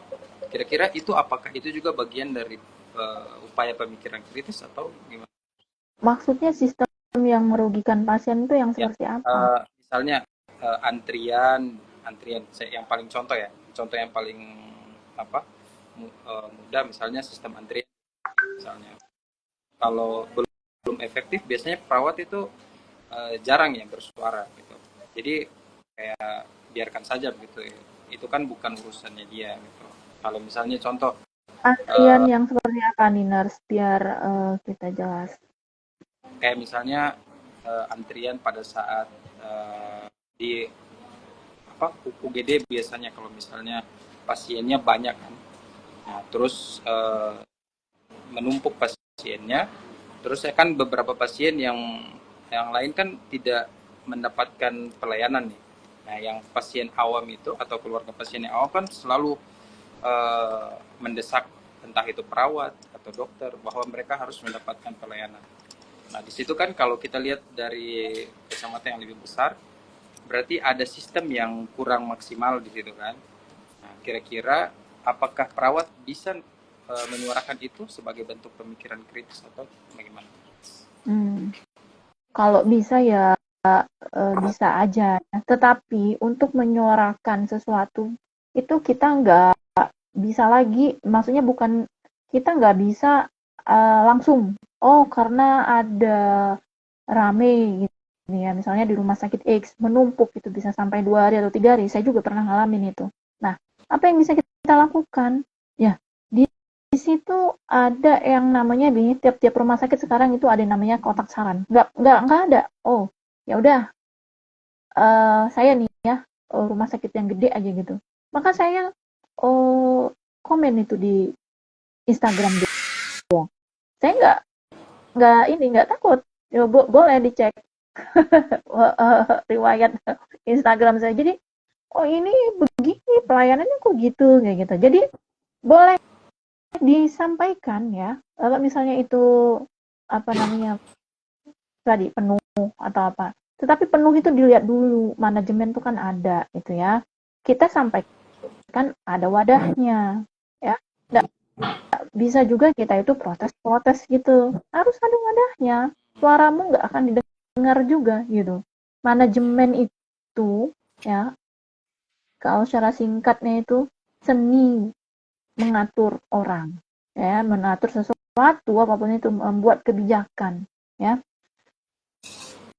Kira-kira itu apakah itu juga bagian dari upaya pemikiran kritis atau gimana? Maksudnya sistem yang merugikan pasien itu yang seperti apa? Misalnya antrian yang paling contoh yang paling mudah, misalnya sistem antrian. Misalnya kalau belum efektif, biasanya perawat itu jarang ya bersuara gitu. Jadi kayak biarkan saja begitu. Itu kan bukan urusannya dia gitu. Kalau misalnya contoh antrian yang seperti apa nih nurse, biar kita jelas. Kayak misalnya antrian pada saat di UGD biasanya kalau misalnya pasiennya banyak kan. Nah, terus menumpuk pasiennya, terus saya kan beberapa pasien yang lain kan tidak mendapatkan pelayanan nih. Nah, yang pasien awam itu atau keluarga pasien yang awam kan selalu mendesak entah itu perawat atau dokter bahwa mereka harus mendapatkan pelayanan. Nah, di situ kan kalau kita lihat dari kacamata yang lebih besar, berarti ada sistem yang kurang maksimal di situ kan. Nah, kira-kira apakah perawat bisa menyuarakan itu sebagai bentuk pemikiran kritis atau bagaimana? Kalau bisa ya bisa aja. Tetapi untuk menyuarakan sesuatu itu kita nggak bisa lagi, maksudnya bukan, kita nggak bisa langsung, karena ada rame gitu ya, misalnya di rumah sakit X menumpuk itu bisa sampai 2 hari atau 3 hari. Saya juga pernah ngalamin itu. Nah, apa yang bisa kita lakukan? Ya, di situ ada yang namanya, tiap-tiap rumah sakit sekarang itu ada yang namanya kotak saran. Nggak ada. Oh, ya udah, saya nih ya, rumah sakit yang gede aja gitu. Maka saya komen itu di Instagram dia. Saya nggak takut. Ya, boleh dicek riwayat Instagram saya. Jadi, ini begini pelayanannya kok gitu, kayak gitu. Jadi boleh disampaikan ya. Kalau misalnya itu tadi penuh atau apa. Tetapi penuh itu dilihat dulu, manajemen itu kan ada gitu ya. Kita sampaikan ada wadahnya ya. Nggak bisa juga kita itu protes gitu. Harus ada wadahnya. Suaramu nggak akan didengar juga gitu. Manajemen itu ya, kalau secara singkatnya itu seni mengatur orang ya, mengatur sesuatu apapun itu, membuat kebijakan ya.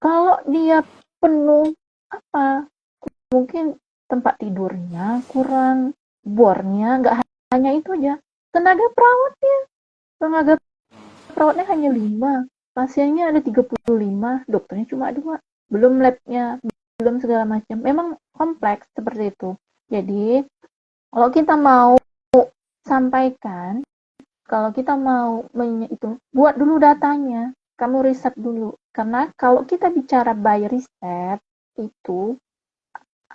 Kalau dia penuh mungkin tempat tidurnya kurang, bornya nggak hanya itu aja, tenaga perawatnya hanya 5, pasiennya ada 35, dokternya cuma 2, belum labnya, belum segala macam. Memang kompleks seperti itu. Jadi kalau kita mau sampaikan, kalau kita mau itu, buat dulu datanya, kamu riset dulu. Karena kalau kita bicara by riset itu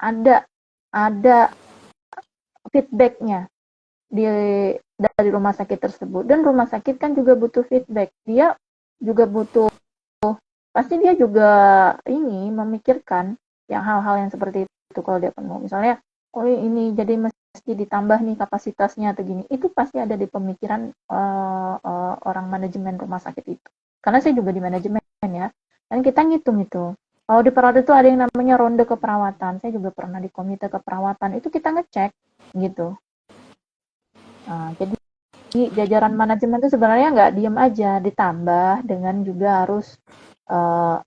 ada feedbacknya dari rumah sakit tersebut, dan rumah sakit kan juga butuh feedback. Dia juga butuh, pasti dia juga memikirkan yang hal-hal yang seperti itu. Kalau dia penuh, misalnya ini jadi mesti ditambah nih kapasitasnya atau gini, itu pasti ada di pemikiran orang manajemen rumah sakit itu. Karena saya juga di manajemen ya, dan kita ngitung itu. Kalau di perawat itu ada yang namanya ronde keperawatan. Saya juga pernah di komite keperawatan. Itu kita ngecek gitu. Jadi jajaran manajemen itu sebenarnya nggak diem aja, ditambah dengan juga harus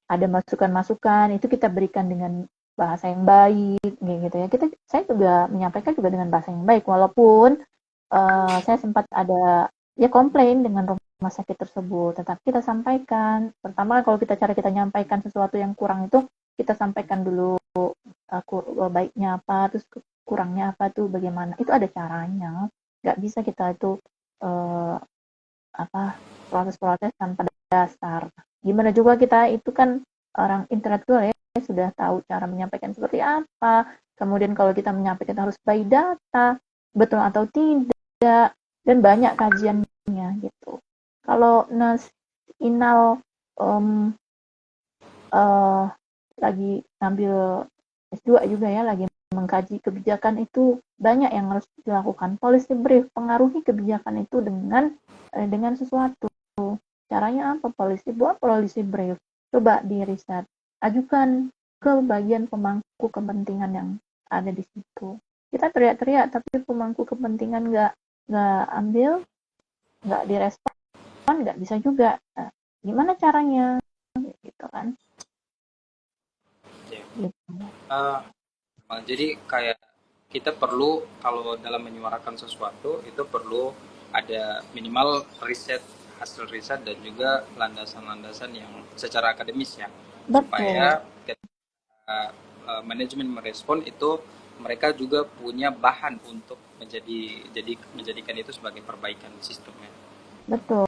ada masukan-masukan, itu kita berikan dengan bahasa yang baik, gitu ya. Saya juga menyampaikan juga dengan bahasa yang baik, walaupun saya sempat ada ya komplain dengan rumah sakit tersebut, tetapi kita sampaikan. Pertama kalau cara kita nyampaikan sesuatu yang kurang itu kita sampaikan dulu baiknya apa, terus kurangnya apa tuh bagaimana. Itu ada caranya. Nggak bisa kita itu eh, proses-proses tanpa dasar. Gimana juga kita itu kan orang intelektual ya, sudah tahu cara menyampaikan seperti apa. Kemudian kalau kita menyampaikan harus by data, betul atau tidak, dan banyak kajiannya gitu. Kalau Nas Inal lagi ngambil S2 juga ya, lagi mengkaji kebijakan, itu banyak yang harus dilakukan. Policy brief, pengaruhi kebijakan itu dengan sesuatu. Caranya apa? Buat policy brief. Coba di riset. Ajukan ke bagian pemangku kepentingan yang ada di situ. Kita teriak-teriak, tapi pemangku kepentingan nggak ambil, nggak direspon, nggak bisa juga. Nah, gimana caranya? Gitu kan. Ya. Jadi kayak kita perlu kalau dalam menyuarakan sesuatu itu perlu ada minimal hasil riset dan juga landasan-landasan yang secara akademis ya. Betul. Supaya ketika manajemen merespon itu mereka juga punya bahan untuk menjadikan itu sebagai perbaikan sistemnya. Betul,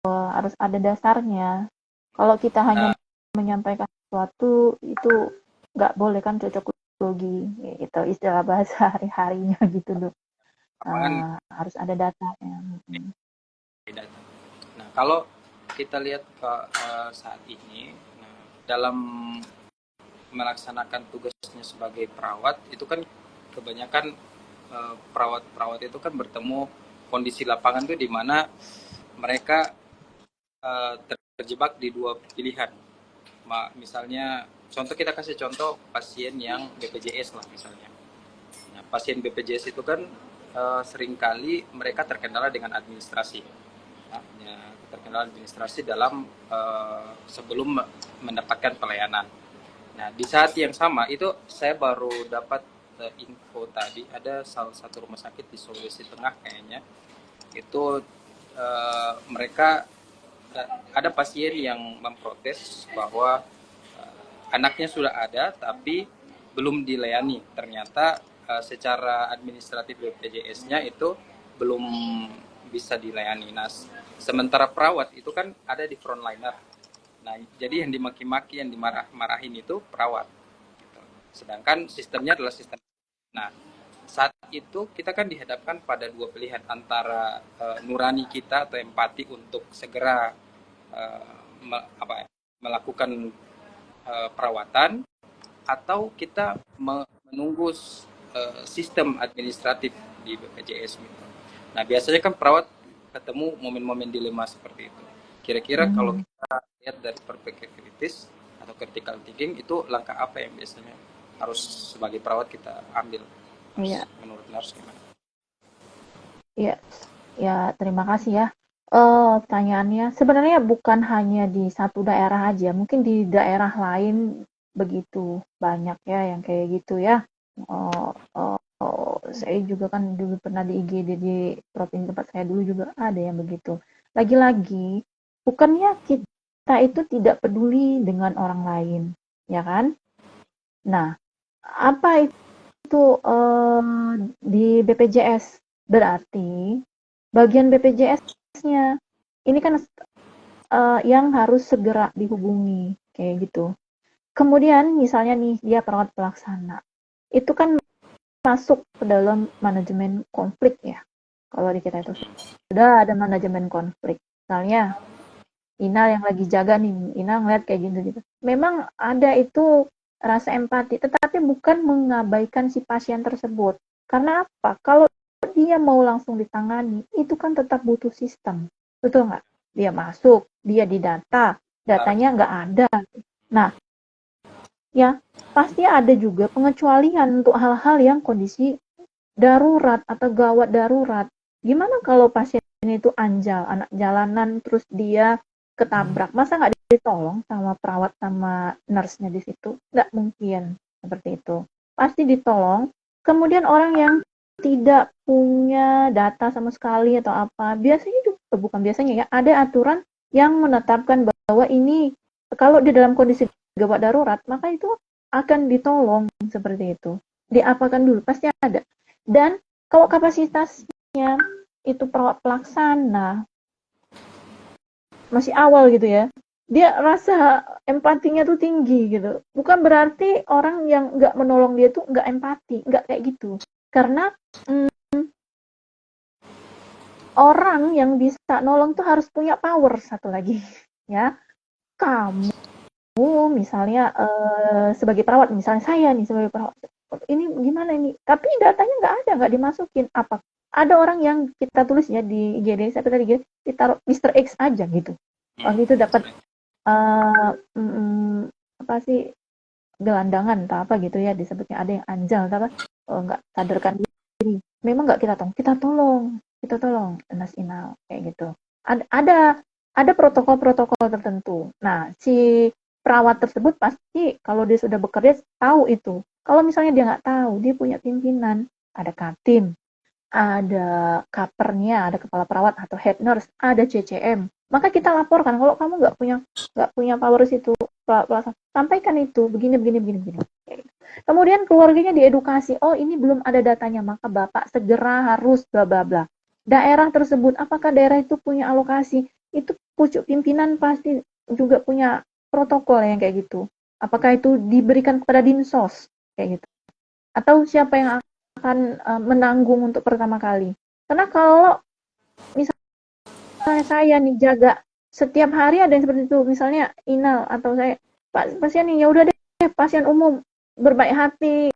harus ada dasarnya. Kalau kita hanya menyampaikan sesuatu itu nggak boleh kan, cocok logi gitu, istilah bahasa hari-harinya gitu loh. Harus ada datanya. Nah, kalau kita lihat saat ini, dalam melaksanakan tugasnya sebagai perawat itu kan kebanyakan perawat-perawat itu kan bertemu kondisi lapangan tuh di mana mereka terjebak di dua pilihan. Misalnya kita kasih contoh pasien yang BPJS lah misalnya. Nah, pasien BPJS itu kan seringkali mereka terkendala dengan administrasi. Terkendala administrasi dalam sebelum mendapatkan pelayanan. Nah, di saat yang sama itu saya baru dapat info tadi, ada salah satu rumah sakit di Sulawesi Tengah kayaknya itu mereka ada pasien yang memprotes bahwa anaknya sudah ada tapi belum dilayani. Ternyata secara administratif BPJS-nya itu belum bisa dilayani. Nah, sementara perawat itu kan ada di frontliner. Nah, jadi yang dimaki-maki, yang dimarah-marahin itu perawat. Gitu. Sedangkan sistemnya adalah sistem. Nah, saat itu kita kan dihadapkan pada dua pilihan antara nurani kita atau empati untuk segera melakukan perawatan atau kita menunggu sistem administratif di BPJS gitu. Nah, biasanya kan perawat ketemu momen-momen dilema seperti itu. Kira-kira kalau kita lihat dari perspektif kritis atau critical thinking, itu langkah apa yang biasanya harus sebagai perawat kita ambil? Menurut Nars gimana? Ya, terima kasih ya. Pertanyaannya sebenarnya bukan hanya di satu daerah aja, mungkin di daerah lain begitu banyak ya yang kayak gitu ya. Saya juga kan dulu pernah di IGD di provinsi tempat saya dulu juga ada yang begitu. Lagi-lagi bukannya kita itu tidak peduli dengan orang lain, ya kan? Nah, apa itu di BPJS? Berarti bagian BPJS-nya ini kan yang harus segera dihubungi kayak gitu. Kemudian misalnya nih dia perawat pelaksana, itu kan masuk ke dalam manajemen konflik ya. Kalau di kita itu sudah ada manajemen konflik. Misalnya Ina yang lagi jaga nih, Ina ngeliat kayak gitu. Memang ada itu rasa empati, tetapi bukan mengabaikan si pasien tersebut. Karena apa? Kalau dia mau langsung ditangani, itu kan tetap butuh sistem. Betul nggak? Dia masuk, dia didata, datanya nggak ada. Nah, ya pasti ada juga pengecualian untuk hal-hal yang kondisi darurat atau gawat darurat. Gimana kalau pasien itu anjal, anak jalanan, terus dia ketabrak, masa nggak ditolong sama perawat sama nurse-nya di situ? Nggak mungkin seperti itu. Pasti ditolong. Kemudian orang yang tidak punya data sama sekali atau apa, biasanya juga bukan biasanya ya, ada aturan yang menetapkan bahwa ini kalau di dalam kondisi gawat darurat, maka itu akan ditolong seperti itu. Diapakan dulu, pasti ada. Dan kalau kapasitasnya itu perawat pelaksana, masih awal gitu ya, dia rasa empatinya tuh tinggi gitu. Bukan berarti orang yang nggak menolong dia tuh nggak empati, nggak kayak gitu. Karena orang yang bisa nolong tuh harus punya power satu lagi, ya. Kamu misalnya sebagai perawat, misalnya saya nih sebagai perawat, ini gimana ini? Tapi datanya nggak ada, nggak dimasukin. Apa? Ada orang yang kita tulis ya di IGD, saya tadi ditaruh Mr. X aja gitu. Waktu itu dapat apa sih, gelandangan atau apa gitu ya disebutnya, ada yang anjal apa nggak sadarkan diri, memang nggak kita tolong Nas Inal kayak gitu. Ada protokol-protokol tertentu. Nah, si perawat tersebut pasti kalau dia sudah bekerja tahu itu. Kalau misalnya dia nggak tahu, dia punya pimpinan, ada Katim, ada kapernya, ada kepala perawat atau head nurse, ada CCM. Maka kita laporkan kalau kamu nggak punya power situ, sampaikan itu begini. Kemudian keluarganya diedukasi, oh ini belum ada datanya, maka bapak segera harus bla bla bla. Daerah tersebut, apakah daerah itu punya alokasi? Itu pucuk pimpinan pasti juga punya protokol yang kayak gitu. Apakah itu diberikan kepada dinsos kayak gitu? Atau siapa yang akan menanggung untuk pertama kali? Karena kalau misalnya saya nih jaga setiap hari ada yang seperti itu, misalnya Inal atau saya, pasien nih ya udah deh, pasien umum berbaik hati,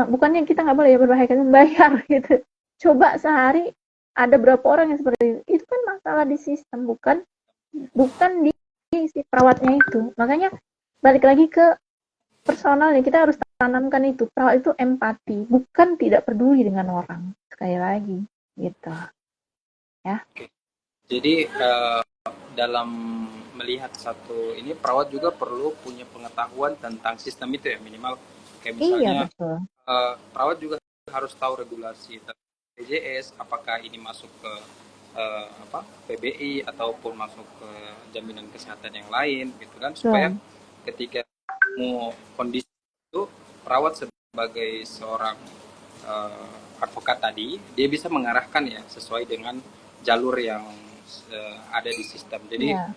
bukannya kita nggak boleh ya berbaik hati, membayar gitu. Coba sehari ada berapa orang yang seperti itu kan masalah di sistem, bukan di si perawatnya itu. Makanya balik lagi ke personalnya, kita harus tanamkan itu, perawat itu empati, bukan tidak peduli dengan orang, sekali lagi gitu ya. Jadi dalam melihat satu ini, perawat juga perlu punya pengetahuan tentang sistem itu ya, minimal kayak Iya misalnya betul. perawat juga harus tahu regulasi BPJS, apakah ini masuk ke PBI ataupun masuk ke jaminan kesehatan yang lain gitu kan, supaya ketika mau kondisi itu, perawat sebagai seorang advokat tadi, dia bisa mengarahkan ya sesuai dengan jalur yang ada di sistem. Jadi Iya.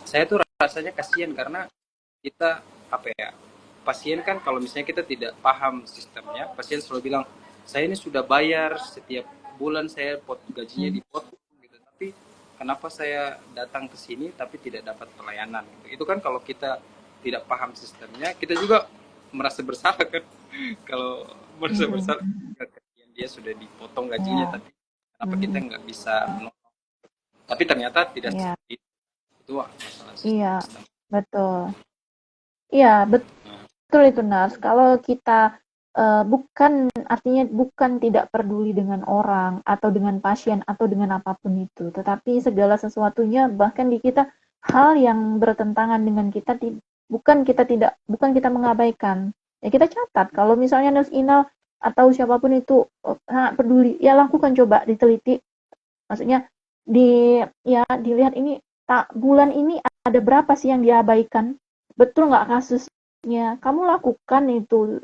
saya tuh rasanya kasihan karena kita apa ya, pasien kan kalau misalnya kita tidak paham sistemnya, pasien selalu bilang saya ini sudah bayar setiap bulan, saya gajinya dipotong gitu, tapi kenapa saya datang ke sini tapi tidak dapat pelayanan gitu. Itu kan kalau kita tidak paham sistemnya, kita juga merasa bersalah kan. Kalau merasa bersalah, dia sudah dipotong gajinya, Iya. tapi kenapa kita nggak bisa menolong? Tapi ternyata tidak Iya. seperti itu masalah Iya, sistem. betul. Iya, betul itu Nars. Kalau kita artinya bukan tidak peduli dengan orang atau dengan pasien atau dengan apapun itu, tetapi segala sesuatunya bahkan di kita hal yang bertentangan dengan kita, bukan kita mengabaikan. Ya kita catat kalau misalnya Nurs Inal atau siapapun itu sangat peduli, ya lakukan, coba diteliti. Maksudnya dilihat ini bulan ini ada berapa sih yang diabaikan, betul nggak kasusnya, kamu lakukan itu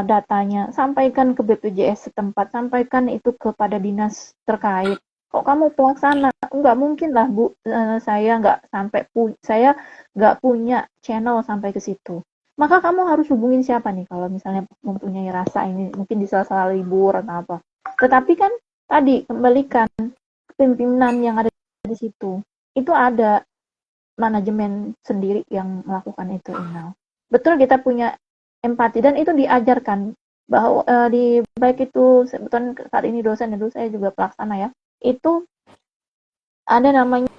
datanya, sampaikan ke BPJS setempat, sampaikan itu kepada dinas terkait. Kok kamu pelaksana, nggak mungkin lah Bu, saya nggak punya channel sampai ke situ. Maka kamu harus hubungin siapa nih kalau misalnya mempunyai rasa ini, mungkin di sela-sela libur atau apa. Tetapi kan tadi kembalikan pimpinan yang ada di situ, itu ada manajemen sendiri yang melakukan itu, Inal. Betul kita punya empati dan itu diajarkan bahwa di baik itu sebetulnya saat ini dosen, dulu saya juga pelaksana ya, itu ada namanya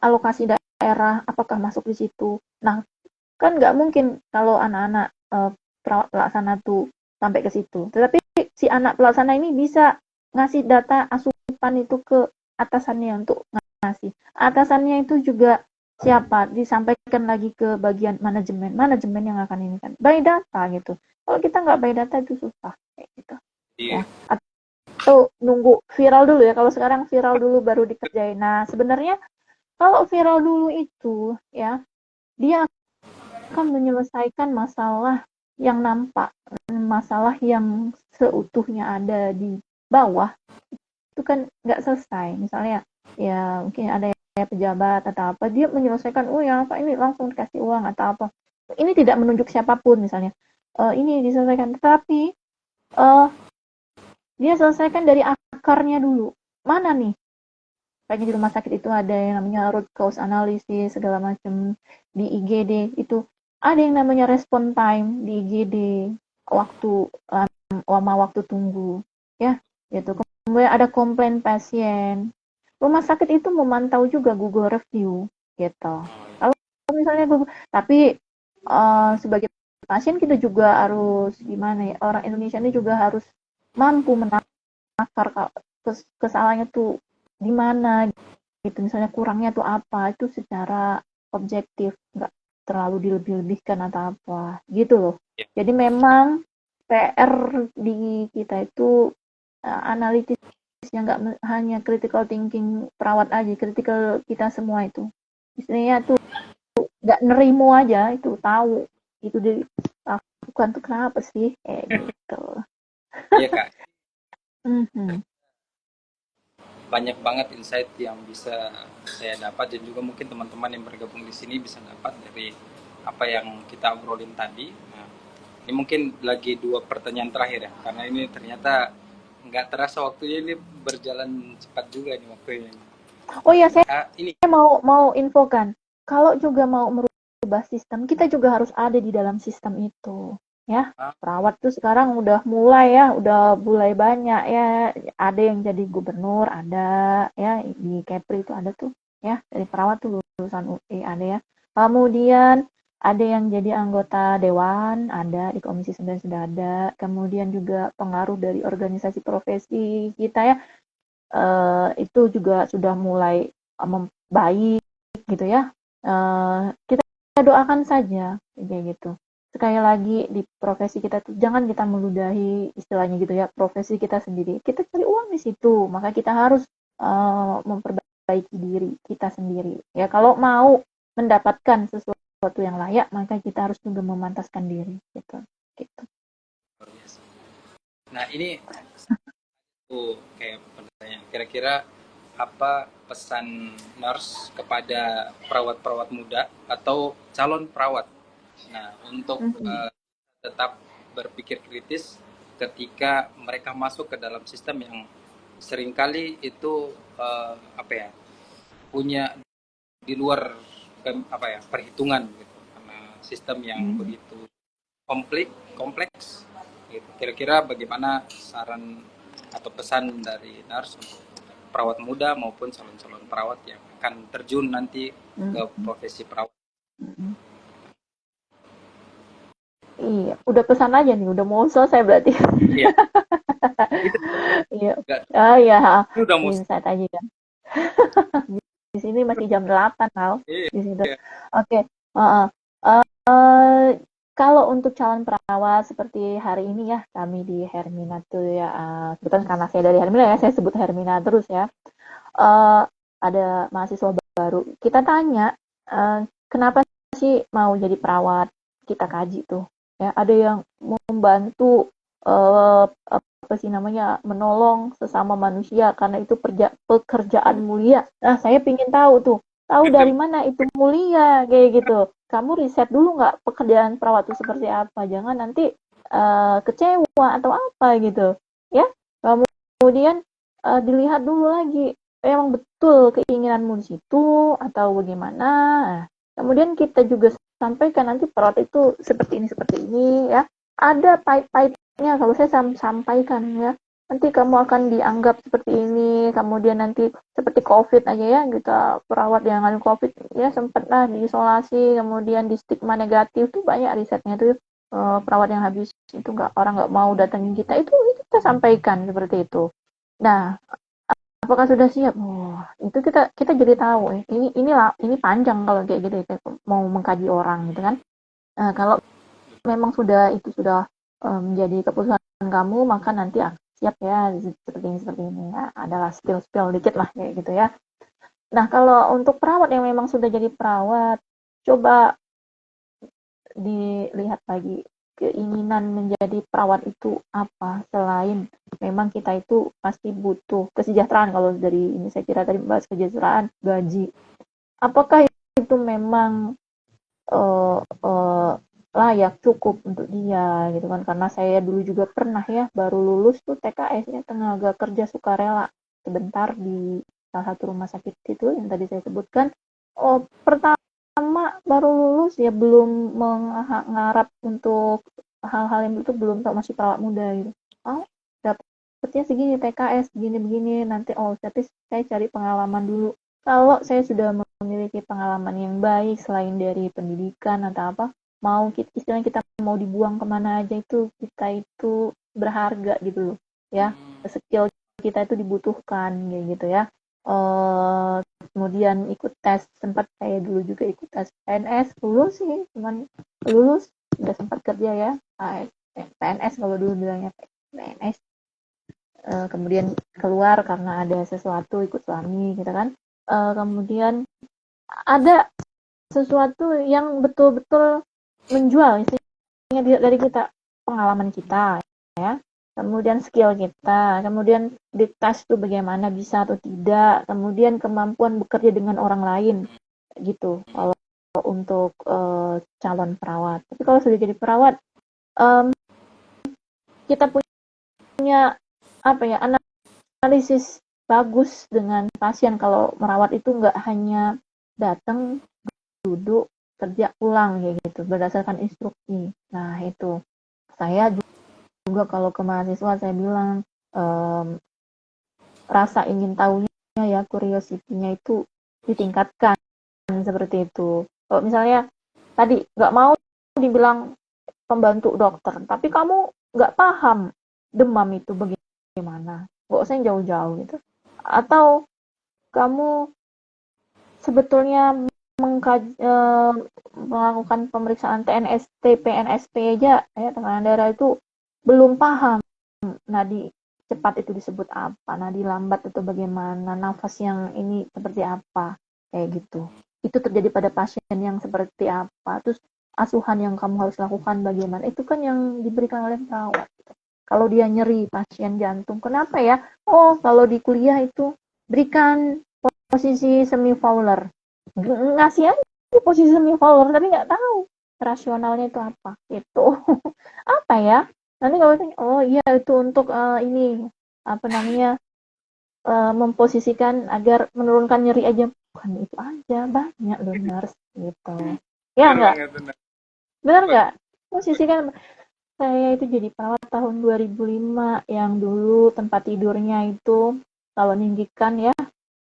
alokasi daerah, apakah masuk di situ. Nah kan nggak mungkin kalau anak-anak perawat pelaksana tuh sampai ke situ. Tetapi si anak pelaksana ini bisa ngasih data asupan itu ke atasannya untuk ngasih. Atasannya itu juga siapa? Disampaikan lagi ke bagian manajemen. Manajemen yang akan ini kan. By data gitu. Kalau kita nggak by data itu susah kayak gitu. Ya. Atau nunggu viral dulu ya. Kalau sekarang viral dulu baru dikerjain. Nah, sebenarnya kalau viral dulu itu ya, dia akan menyelesaikan masalah yang nampak, masalah yang seutuhnya ada di bawah itu kan nggak selesai. Misalnya ya mungkin ada ya pejabat atau apa, dia menyelesaikan, oh ya apa ini langsung dikasih uang atau apa. Ini tidak menunjuk siapapun misalnya. Ini diselesaikan, tetapi dia selesaikan dari akarnya dulu. Mana nih? Kayaknya di rumah sakit itu ada yang namanya root cause analysis segala macam, di IGD itu ada yang namanya respon time di IGD, waktu waktu tunggu ya gitu. Kemudian ada komplain pasien. Rumah sakit itu memantau juga Google review gitu. Kalau misalnya Google, tapi sebagai pasien kita juga harus gimana ya, orang Indonesia ini juga harus mampu menakar kesalahannya tuh di mana gitu, misalnya kurangnya tuh apa, itu secara objektif, nggak terlalu dilebih-lebihkan atau apa gitu loh. Jadi memang PR di kita itu analitisnya nggak hanya critical thinking perawat aja, critical kita semua itu istilahnya tuh nggak nerimo aja, itu tahu itu dilakukan tuh kenapa sih gitu. Iya Kak, Mhm. banyak banget insight yang bisa saya dapat dan juga mungkin teman-teman yang bergabung di sini bisa dapat dari apa yang kita obrolin tadi. Nah, ini mungkin lagi 2 pertanyaan terakhir ya, karena ini ternyata nggak terasa waktunya, ini berjalan cepat juga nih waktunya. Oh ya, saya Ini mau infokan, kalau juga mau merubah sistem, kita juga harus ada di dalam sistem itu, ya. Perawat tuh sekarang udah mulai banyak ya, ada yang jadi gubernur, ada ya di Kepri itu ada tuh, ya dari perawat tuh lulusan UI ada ya. Kemudian ada yang jadi anggota dewan, ada di Komisi 9 sudah ada. Kemudian juga pengaruh dari organisasi profesi kita ya. Itu juga sudah mulai membaik gitu ya. Kita doakan saja kayak gitu. Sekali lagi di profesi kita tuh jangan kita meludahi istilahnya gitu ya, profesi kita sendiri. Kita cari uang di situ, maka kita harus memperbaiki diri kita sendiri. Ya kalau mau mendapatkan sesuatu yang layak, maka kita harus juga memantaskan diri gitu. Gitu. Nah, ini kayak pertanyaan, kira-kira apa pesan nurse kepada perawat-perawat muda atau calon perawat, nah untuk tetap berpikir kritis ketika mereka masuk ke dalam sistem yang seringkali itu punya di luar perhitungan gitu, karena sistem yang begitu kompleks gitu. Kira-kira bagaimana saran atau pesan dari nurse untuk perawat muda maupun calon-calon perawat yang akan terjun nanti ke profesi perawat? Iya, udah pesan aja nih, udah mau selesai berarti. Iya. Iya. Iya, Udah mau insight aja kan. Di sini masih jam 8 tau. Di situ. Oke. Kalau untuk calon perawat seperti hari ini ya, kami di Hermina tuh ya, kebetulan karena saya dari Hermina ya, saya sebut Hermina terus ya. Ada mahasiswa baru. Kita tanya, kenapa sih mau jadi perawat? Kita kaji tuh. Ya, ada yang membantu apa sih namanya, menolong sesama manusia karena itu pekerjaan mulia. Nah, saya pingin tahu dari mana itu mulia kayak gitu. Kamu riset dulu nggak pekerjaan perawat itu seperti apa? Jangan nanti kecewa atau apa gitu, ya. Kemudian dilihat dulu lagi, memang betul keinginanmu di situ atau bagaimana. Nah, kemudian kita juga sampaikan nanti perawat itu seperti ini ya. Ada pahit-pahitnya kalau saya sampaikan ya. Nanti kamu akan dianggap seperti ini, kemudian nanti seperti COVID aja ya, kita perawat yang ngalamin COVID ya sempatlah diisolasi, kemudian di stigma negatif tuh banyak risetnya tuh, perawat yang habis itu orang nggak mau datangin kita, itu kita sampaikan seperti itu. Nah, apakah sudah siap? Oh, itu kita jadi tahu ini panjang kalau kayak gitu ya, mau mengkaji orang gitu kan. Nah, kalau memang itu sudah menjadi keputusan kamu, maka nanti siap ya seperti ini. Nah, adalah spill dikit lah kayak gitu ya. Nah, kalau untuk perawat yang memang sudah jadi perawat, coba dilihat lagi keinginan menjadi perawat itu apa, selain memang kita itu pasti butuh kesejahteraan. Kalau dari ini saya kira tadi bahas kesejahteraan, gaji, apakah itu memang layak, cukup untuk dia gitu kan. Karena saya dulu juga pernah ya, baru lulus tuh TKS ya, tenaga kerja sukarela sebentar di salah satu rumah sakit itu yang tadi saya sebutkan. Pertama baru lulus ya, belum mengharap untuk hal-hal yang itu, belum tahu, masih perawat muda gitu. Dapetnya segini TKS begini nanti, tapi saya cari pengalaman dulu. Kalau saya sudah memiliki pengalaman yang baik selain dari pendidikan atau apa, istilahnya kita mau dibuang kemana aja, itu kita itu berharga gitu loh ya, skill kita itu dibutuhkan kayak gitu ya. Kemudian ikut tes, sempat saya dulu juga ikut tes PNS, lulus sih, cuman lulus udah sempat kerja ya, PNS kalau dulu bilangnya PNS. Kemudian keluar karena ada sesuatu, ikut suami gitu kan. Kemudian ada sesuatu yang betul-betul menjual istilahnya dari kita, pengalaman kita ya, kemudian skill kita, kemudian di tes tuh bagaimana bisa atau tidak, kemudian kemampuan bekerja dengan orang lain gitu kalau untuk calon perawat. Tapi kalau sudah jadi perawat, kita punya apa ya, analisis bagus dengan pasien. Kalau merawat itu nggak hanya datang, duduk, kerja, pulang kayak gitu berdasarkan instruksi. Nah, itu saya juga kalau ke mahasiswa saya bilang, rasa ingin tahunya ya, curiosity-nya itu ditingkatkan seperti itu. Kalau misalnya tadi nggak mau dibilang pembantu dokter, tapi kamu nggak paham demam itu bagaimana, nggak usah yang jauh-jauh gitu. Atau kamu sebetulnya melakukan pemeriksaan TNST, PNSP aja ya, tekanan darah itu belum paham. Nadi cepat itu disebut apa, nadi lambat itu bagaimana, nafas yang ini seperti apa, kayak gitu. Itu terjadi pada pasien yang seperti apa, terus asuhan yang kamu harus lakukan bagaimana, itu kan yang diberikan oleh perawat gitu. Kalau dia nyeri pasien jantung, kenapa ya? Kalau di kuliah itu berikan posisi semi Fowler, ngasih aja posisi semi Fowler, tapi nggak tahu rasionalnya itu apa itu. Apa ya, nanti kalau tanya, iya itu untuk ini apa namanya, memposisikan agar menurunkan nyeri aja, bukan itu aja, banyak loh nurse gitu ya. Enggak benar nggak, posisikan. Saya itu jadi perawat tahun 2005, yang dulu tempat tidurnya itu kalau ninggikan ya,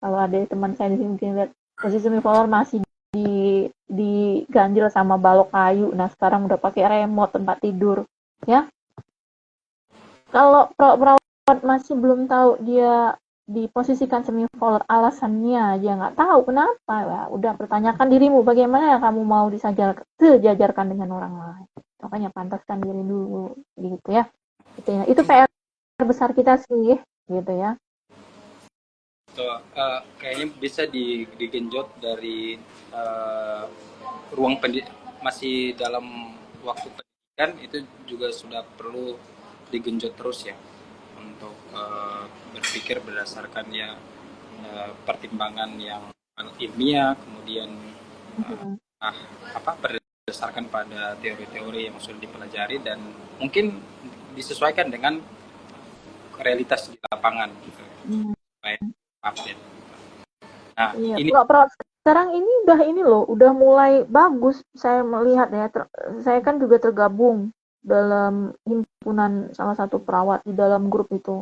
kalau ada teman saya di sini mungkin lihat, posisi semicolor masih diganjil sama balok kayu. Nah, sekarang udah pakai remote tempat tidur ya. Kalau perawat masih belum tahu dia diposisikan semicolor, alasannya aja nggak tahu kenapa ya, udah pertanyakan dirimu, bagaimana kamu mau sejajarkan dengan orang lain. Makanya pantaskan diri dulu gitu ya. Itu PR besar kita sih gitu ya. Kayaknya bisa digenjot dari ruang pendidikan, masih dalam waktu pendidikan itu juga sudah perlu digenjot terus ya, untuk berpikir berdasarkan ya pertimbangan yang ilmiah, kemudian berdasarkan pada teori-teori yang sudah dipelajari dan mungkin disesuaikan dengan realitas di lapangan gitu. Supaya update. Nah, iya, ini sekarang ini udah mulai bagus saya melihat ya. Saya kan juga tergabung dalam himpunan salah satu perawat di dalam grup itu,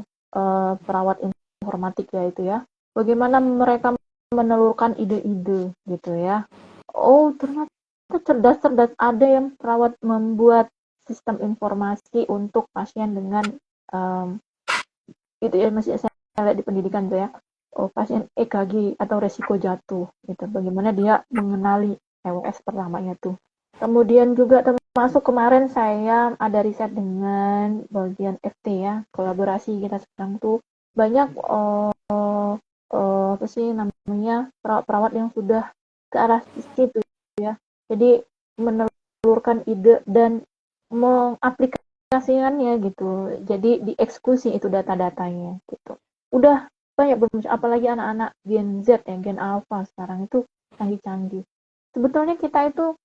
perawat informatik ya itu ya. Bagaimana mereka menelurkan ide-ide gitu ya. Ternyata cerdas, ada yang perawat membuat sistem informasi untuk pasien dengan itu ya, masih saya lihat di pendidikan tuh ya, pasien EKG atau resiko jatuh gitu, bagaimana dia mengenali EWS pertamanya tuh. Kemudian juga termasuk kemarin saya ada riset dengan bagian FT ya, kolaborasi kita sekarang tuh banyak apa sih namanya, perawat-perawat yang sudah ke arah situ ya. Jadi menelurkan ide dan mengaplikasikannya gitu. Jadi dieksekusi itu data-datanya gitu. Udah banyak bermunculan, apalagi anak-anak Gen Z ya, Gen Alpha sekarang itu canggih-canggih. Sebetulnya kita itu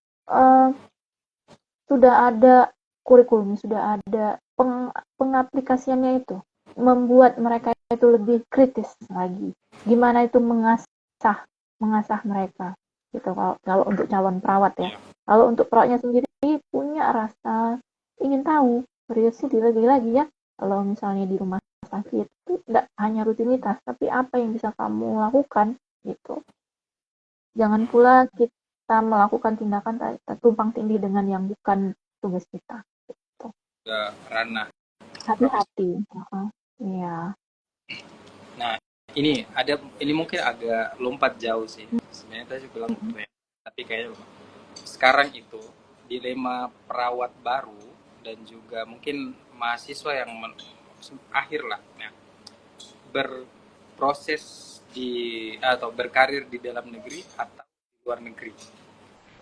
sudah ada kurikulum, sudah ada pengaplikasiannya itu, membuat mereka itu lebih kritis lagi. Gimana itu mengasah mereka gitu, kalau untuk calon perawat ya. Kalau untuk perawatnya sendiri punya rasa ingin tahu, serius sih lagi-lagi ya. Kalau misalnya di rumah sakit itu tidak hanya rutinitas, tapi apa yang bisa kamu lakukan gitu. Jangan pula kita melakukan tindakan tumpang tindih dengan yang bukan tugas kita. Gitu. Ke ranah. Hati-hati. Iya. Nah, ini mungkin agak lompat jauh sih. Sebenarnya tadi bilang ya. Tapi kayaknya sekarang itu dilema perawat baru dan juga mungkin mahasiswa yang akhir lah, nah, berproses atau berkarir di dalam negeri atau di luar negeri.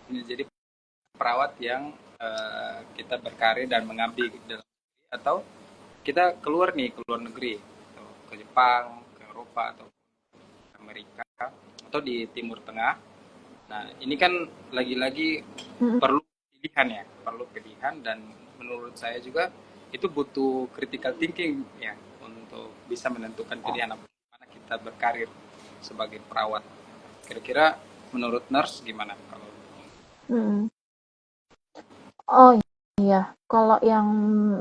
Ini jadi perawat yang kita berkarir dan mengabdi di dalam negeri, atau kita keluar negeri, ke Jepang, ke Eropa, atau ke Amerika, atau di Timur Tengah. Nah, ini kan lagi-lagi perlu pilihan, dan menurut saya juga itu butuh critical thinking ya untuk bisa menentukan pilihan apa mana kita berkarir sebagai perawat. Kira-kira menurut nurse gimana kalau? Oh iya, kalau yang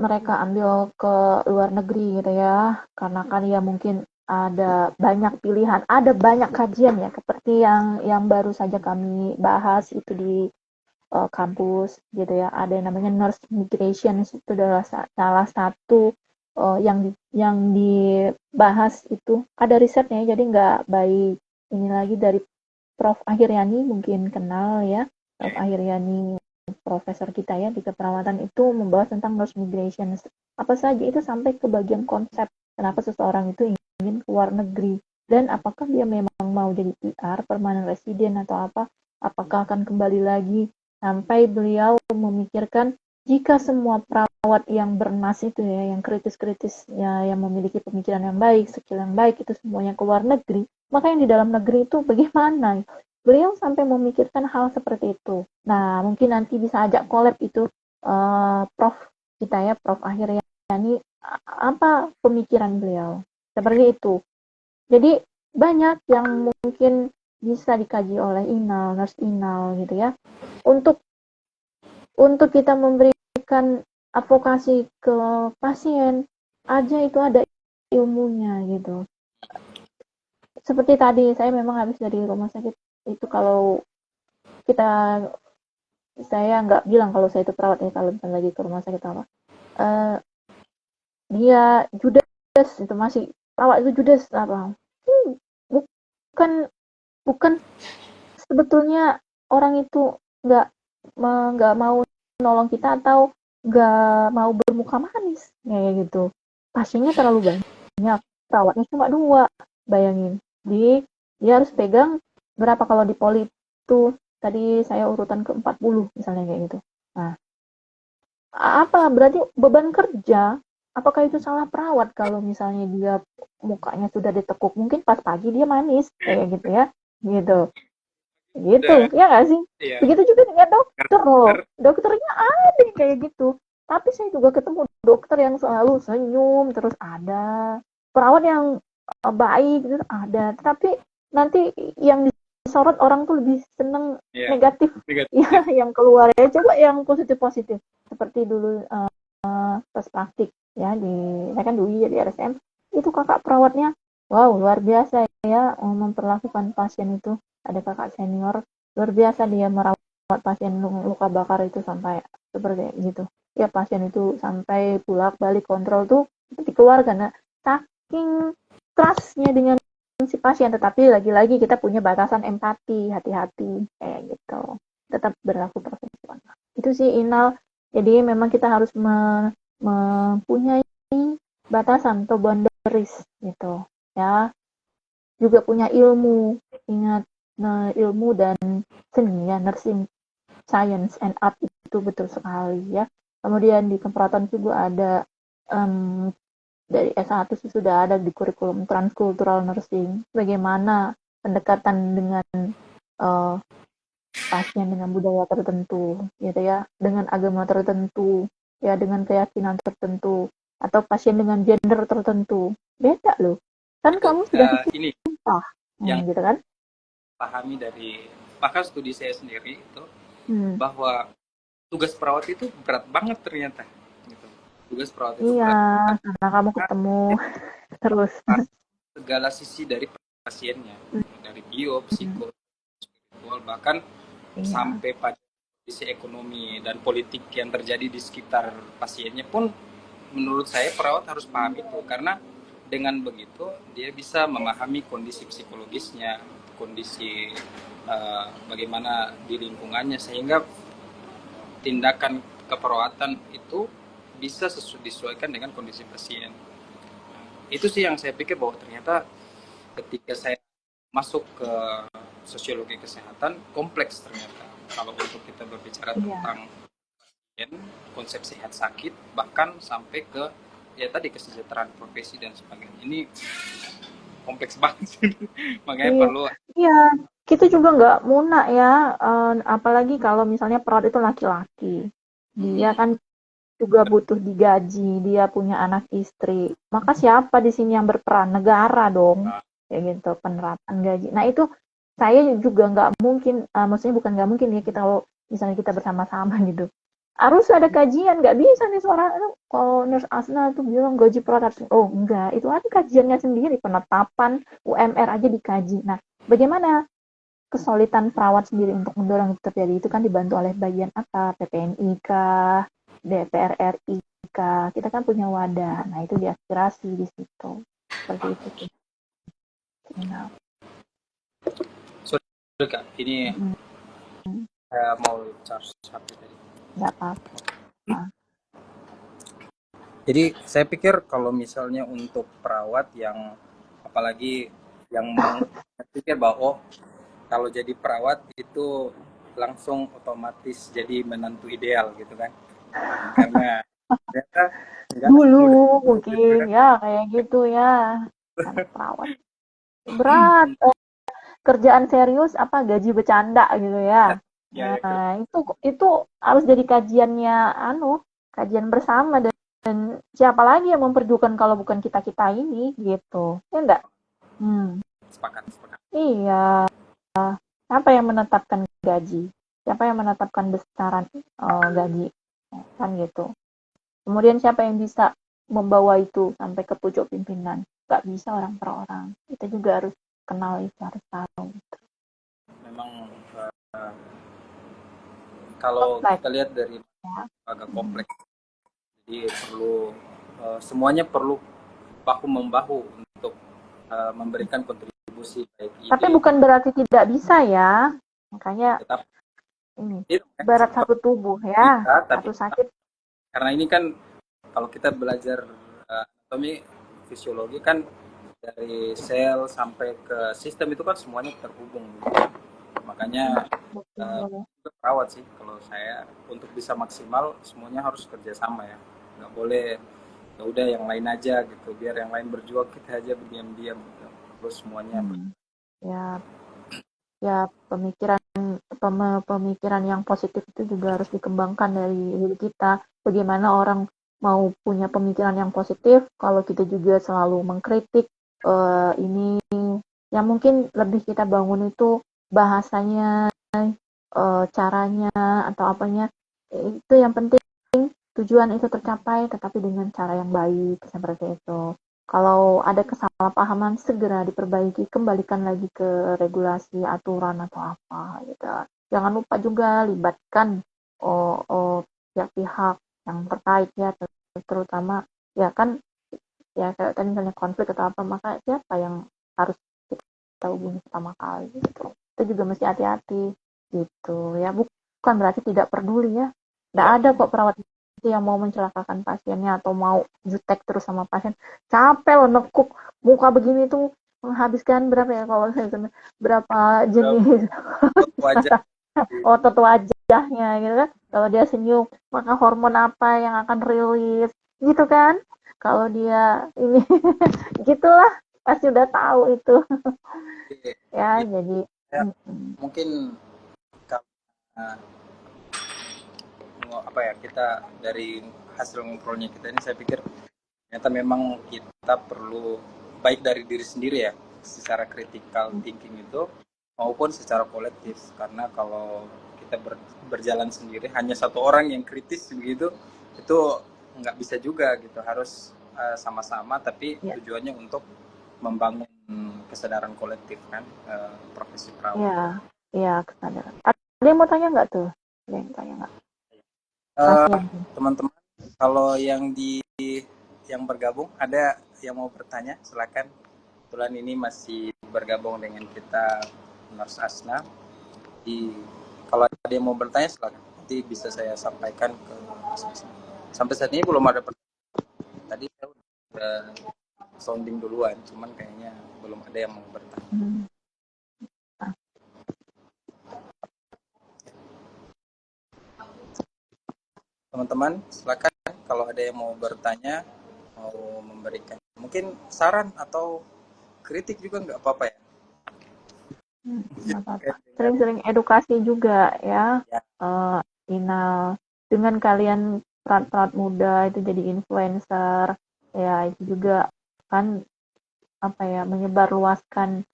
mereka ambil ke luar negeri gitu ya, karena kan ya mungkin ada banyak pilihan, ada banyak kajian ya, seperti yang baru saja kami bahas itu di kampus gitu ya. Ada yang namanya nurse migration, itu adalah salah satu yang dibahas itu. Ada risetnya, jadi nggak baik ini lagi dari Prof. Ahiryani, mungkin kenal ya. Prof. Ahiryani, profesor kita ya di keperawatan, itu membahas tentang nurse migration. Apa saja itu sampai ke bagian konsep kenapa seseorang itu ingin keluar negeri, dan apakah dia memang mau jadi PR, permanent resident atau apa, apakah akan kembali lagi, sampai beliau memikirkan jika semua perawat yang bernas itu ya, yang kritis-kritis ya, yang memiliki pemikiran yang baik, skill yang baik, itu semuanya keluar negeri, maka yang di dalam negeri itu bagaimana? Beliau sampai memikirkan hal seperti itu. Nah, mungkin nanti bisa ajak collab itu Prof kita ya, Prof Ahiryani, apa pemikiran beliau seperti itu. Jadi banyak yang mungkin bisa dikaji oleh Inal, Nurse Inal gitu ya, untuk kita memberikan advokasi ke pasien aja itu ada ilmunya gitu. Seperti tadi saya memang habis dari rumah sakit itu, kalau saya nggak bilang kalau saya itu perawat ya, kalau misalnya lagi ke rumah sakit apa, dia judes itu, masih perawat itu judes apa, bukan sebetulnya orang itu nggak mau nolong kita atau nggak mau bermuka manis kayak gitu. Pasiennya terlalu banyak, perawatnya cuma 2, bayangin. Dia harus pegang berapa, kalau di poli itu tadi saya urutan ke 40 misalnya kayak gitu. Nah, apa berarti beban kerja? Apakah itu salah perawat kalau misalnya dia mukanya sudah ditekuk, mungkin pas pagi dia manis kayak gitu ya, gitu ya nggak sih? Iya. Begitu juga dengan dokter loh, dokternya ada yang kayak gitu. Tapi saya juga ketemu dokter yang selalu senyum terus, ada perawat yang baik gitu ada, tapi nanti yang disorot orang tuh lebih seneng negatif ya, yang keluar ya. Coba yang positif seperti dulu pas praktik ya, saya kan dulu ya di RSM, itu kakak perawatnya wow luar biasa ya, memperlakukan pasien itu. Ada kakak senior luar biasa, dia merawat pasien luka bakar itu sampai seperti gitu. ya pasien itu sampai balik kontrol tuh dikeluar karena saking trustnya dengan si pasien. Tetapi lagi-lagi kita punya batasan empati, hati-hati kayak gitu, tetap berlaku profesional. Itu sih Inal. Jadi memang kita harus mempunyai batasan atau boundaries gitu ya, juga punya ilmu. Ingat, nah, ilmu dan seni ya, nursing science and art itu betul sekali ya. Kemudian di keperawatan juga ada dari S1 sih sudah ada di kurikulum transkultural nursing, bagaimana pendekatan dengan uh, pasien dengan budaya tertentu gitu ya, dengan agama tertentu ya, dengan keyakinan tertentu, atau pasien dengan gender tertentu. Beda loh. Kan kamu sudah Ini susah. yang Gitu kan? pahami dari bahkan studi saya sendiri itu bahwa tugas perawat itu berat banget ternyata gitu. Tugas perawat itu Iya, berat karena kamu ketemu terus. segala sisi dari pasiennya, dari bio, psiko, spiritual, bahkan sampai pada kondisi ekonomi dan politik yang terjadi di sekitar pasiennya pun menurut saya perawat harus paham itu, karena dengan begitu dia bisa memahami kondisi psikologisnya, kondisi bagaimana di lingkungannya, sehingga tindakan keperawatan itu bisa disesuaikan dengan kondisi pasien. Itu sih yang saya pikir, bahwa ternyata ketika saya masuk ke sosiologi kesehatan, kompleks ternyata kalau untuk kita berbicara tentang konsep sehat sakit, bahkan sampai ke ya tadi kesejahteraan profesi dan sebagainya. Ini kompleks banget. Makanya perlu. Iya, kita juga nggak munak ya, apalagi kalau misalnya perawat itu laki-laki. Dia kan juga butuh digaji, dia punya anak istri. Maka siapa di sini yang berperan? Negara dong, kayak gitu, penerapan gaji. Nah itu saya juga nggak mungkin, maksudnya bukan nggak mungkin ya, kita kalau misalnya kita bersama-sama gitu, harus ada kajian. Nggak bisa nih suara kalau Nurse Asna tuh bilang gaji perawat, oh enggak, itu ada kajiannya sendiri, penetapan UMR aja dikaji. Nah bagaimana kesulitan perawat sendiri untuk mendorong itu terjadi, itu kan dibantu oleh bagian apa, PPNI kah, DPR RI kah, kita kan punya wadah. Nah itu diaspirasi di situ, seperti itu sih. Nah. Sorry Kak, ini saya mau charge HP tadi. Nggak apa-apa. Jadi saya pikir kalau misalnya untuk perawat yang, apalagi yang pikir bahwa kalau jadi perawat itu langsung otomatis jadi menantu ideal gitu kan, karena ternyata dulu mungkin ya kayak gitu ya, anak perawat berat, kerjaan serius apa gaji bercanda gitu ya. Nah itu harus jadi kajiannya, kajian bersama, dan siapa lagi yang memperjuangkan kalau bukan kita ini gitu ya enggak? Sepakat. Iya, siapa yang menetapkan gaji, siapa yang menetapkan besaran gaji kan gitu. Kemudian siapa yang bisa membawa itu sampai ke pucuk pimpinan? Nggak bisa orang per orang. Kita juga harus kenal itu, harus tahu. Memang kalau kita lihat dari agak kompleks, jadi perlu semuanya perlu bahu membahu untuk memberikan kontribusi baik ide. Tapi bukan berarti tidak bisa ya. Makanya tetap ini berat satu tubuh ya, bisa, satu sakit. Karena ini kan kalau kita belajar anatomi fisiologi kan, dari sel sampai ke sistem itu kan semuanya terhubung gitu. Makanya perawat sih kalau saya, untuk bisa maksimal semuanya harus kerjasama ya, nggak boleh ya udah yang lain aja gitu, biar yang lain berjuang, kita aja berdiam-diam gitu. Terus semuanya ya pemikiran yang positif itu juga harus dikembangkan dari diri kita. Bagaimana orang mau punya pemikiran yang positif kalau kita juga selalu mengkritik ini, yang mungkin lebih kita bangun itu bahasanya, caranya atau apanya, itu yang penting tujuan itu tercapai, tetapi dengan cara yang baik seperti itu. Kalau ada kesalahpahaman segera diperbaiki, kembalikan lagi ke regulasi, aturan atau apa gitu. Jangan lupa juga libatkan pihak-pihak yang terkait ya, terutama ya kan, ya kayak tadi misalnya konflik atau apa, maka siapa yang harus kita hubungi pertama kali gitu. Itu juga mesti hati-hati gitu ya, bukan berarti tidak peduli ya. Nggak Ya, ada kok perawat itu yang mau mencelakakan pasiennya atau mau jutek terus sama pasien. Capek loh nekuk muka begini tuh, menghabiskan berapa ya kalau saya berapa jenis wajah. otot wajahnya gitu kan. Kalau dia senyum, maka hormon apa yang akan rilis gitu kan. Kalau dia ini gitulah, pasti udah tahu itu ya. Ya, Jadi ya, mungkin karena apa ya, kita dari hasil ngobrolnya kita ini, saya pikir ternyata memang kita perlu baik dari diri sendiri ya, secara critical thinking itu, maupun secara kolektif. Karena kalau kita berjalan sendiri hanya satu orang yang kritis begitu, itu nggak bisa juga gitu. Harus sama-sama, tapi ya, tujuannya untuk membangun kesadaran kolektif kan, profesi perawat. ya, ya kesadaran. Ada yang mau tanya nggak tuh? Ada yang tanya nggak? Eh, Pasien. Teman-teman, kalau yang bergabung ada yang mau bertanya, silakan. Kebetulan ini masih bergabung dengan kita Nurse Asna. Kalau ada yang mau bertanya, silakan. Nanti bisa saya sampaikan ke Nurse Asna. Sampai saat ini belum ada pertanyaan. Tadi saya udah sounding duluan, cuman kayaknya belum ada yang mau bertanya. Teman-teman, silakan kalau ada yang mau bertanya, mau memberikan mungkin saran atau kritik juga nggak apa-apa ya. Nggak apa-apa. Sering-sering edukasi juga ya. Ya, Inal, dengan kalian perawat-perawat muda itu jadi influencer ya, itu juga kan apa ya, menyebarluaskan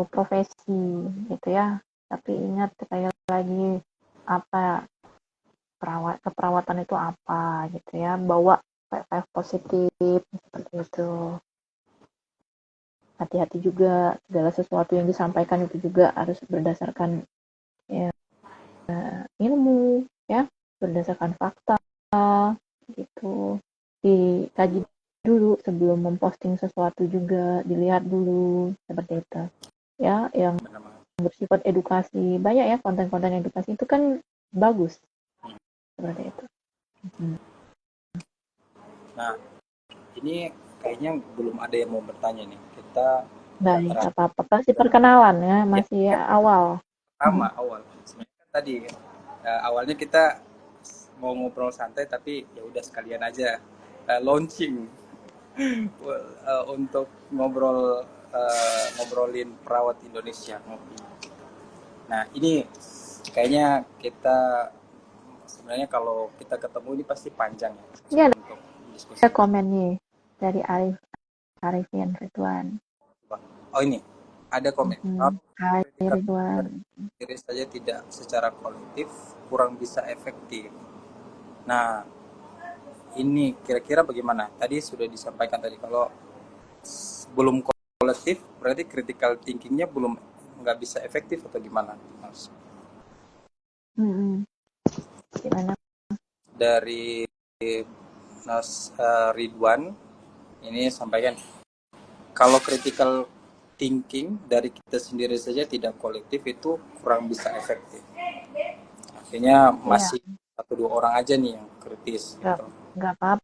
profesi gitu ya. Tapi ingat sekali lagi, apa keperawatan itu apa gitu ya, bawa vibe positif seperti itu. Hati-hati juga, segala sesuatu yang disampaikan itu juga harus berdasarkan ya, ilmu ya, berdasarkan fakta gitu, dikaji dulu sebelum memposting sesuatu, juga dilihat dulu seperti itu ya. Yang benar. bersifat edukasi, banyak ya konten-konten edukasi itu kan bagus seperti itu. Nah, ini kayaknya belum ada yang mau bertanya nih. Kita Baik, terakhir apa-apa pasti perkenalan ya, masih ya, awal. pertama awal. Sebenarnya kan tadi awalnya kita mau ngobrol santai, tapi ya udah sekalian aja launching untuk ngobrolin perawat Indonesia, ngopi. Nah, ini kayaknya kita sebenarnya kalau kita ketemu ini pasti panjang Ini ya ada untuk diskusi. komen nih dari Arifin Ridwan. Oh, ini ada komen. Kalau Hai kritikal Ridwan. diri saja tidak secara kolektif, kurang bisa efektif. Nah, ini kira-kira bagaimana? Tadi sudah disampaikan tadi, kalau belum kolektif berarti critical thinkingnya belum, nggak bisa efektif atau gimana, Mas? Gimana? Dari Mas Ridwan ini sampaikan, kalau critical thinking dari kita sendiri saja tidak kolektif, itu kurang bisa efektif. Akhirnya Ya, masih satu dua orang aja nih yang kritis gitu. nggak apa-apa.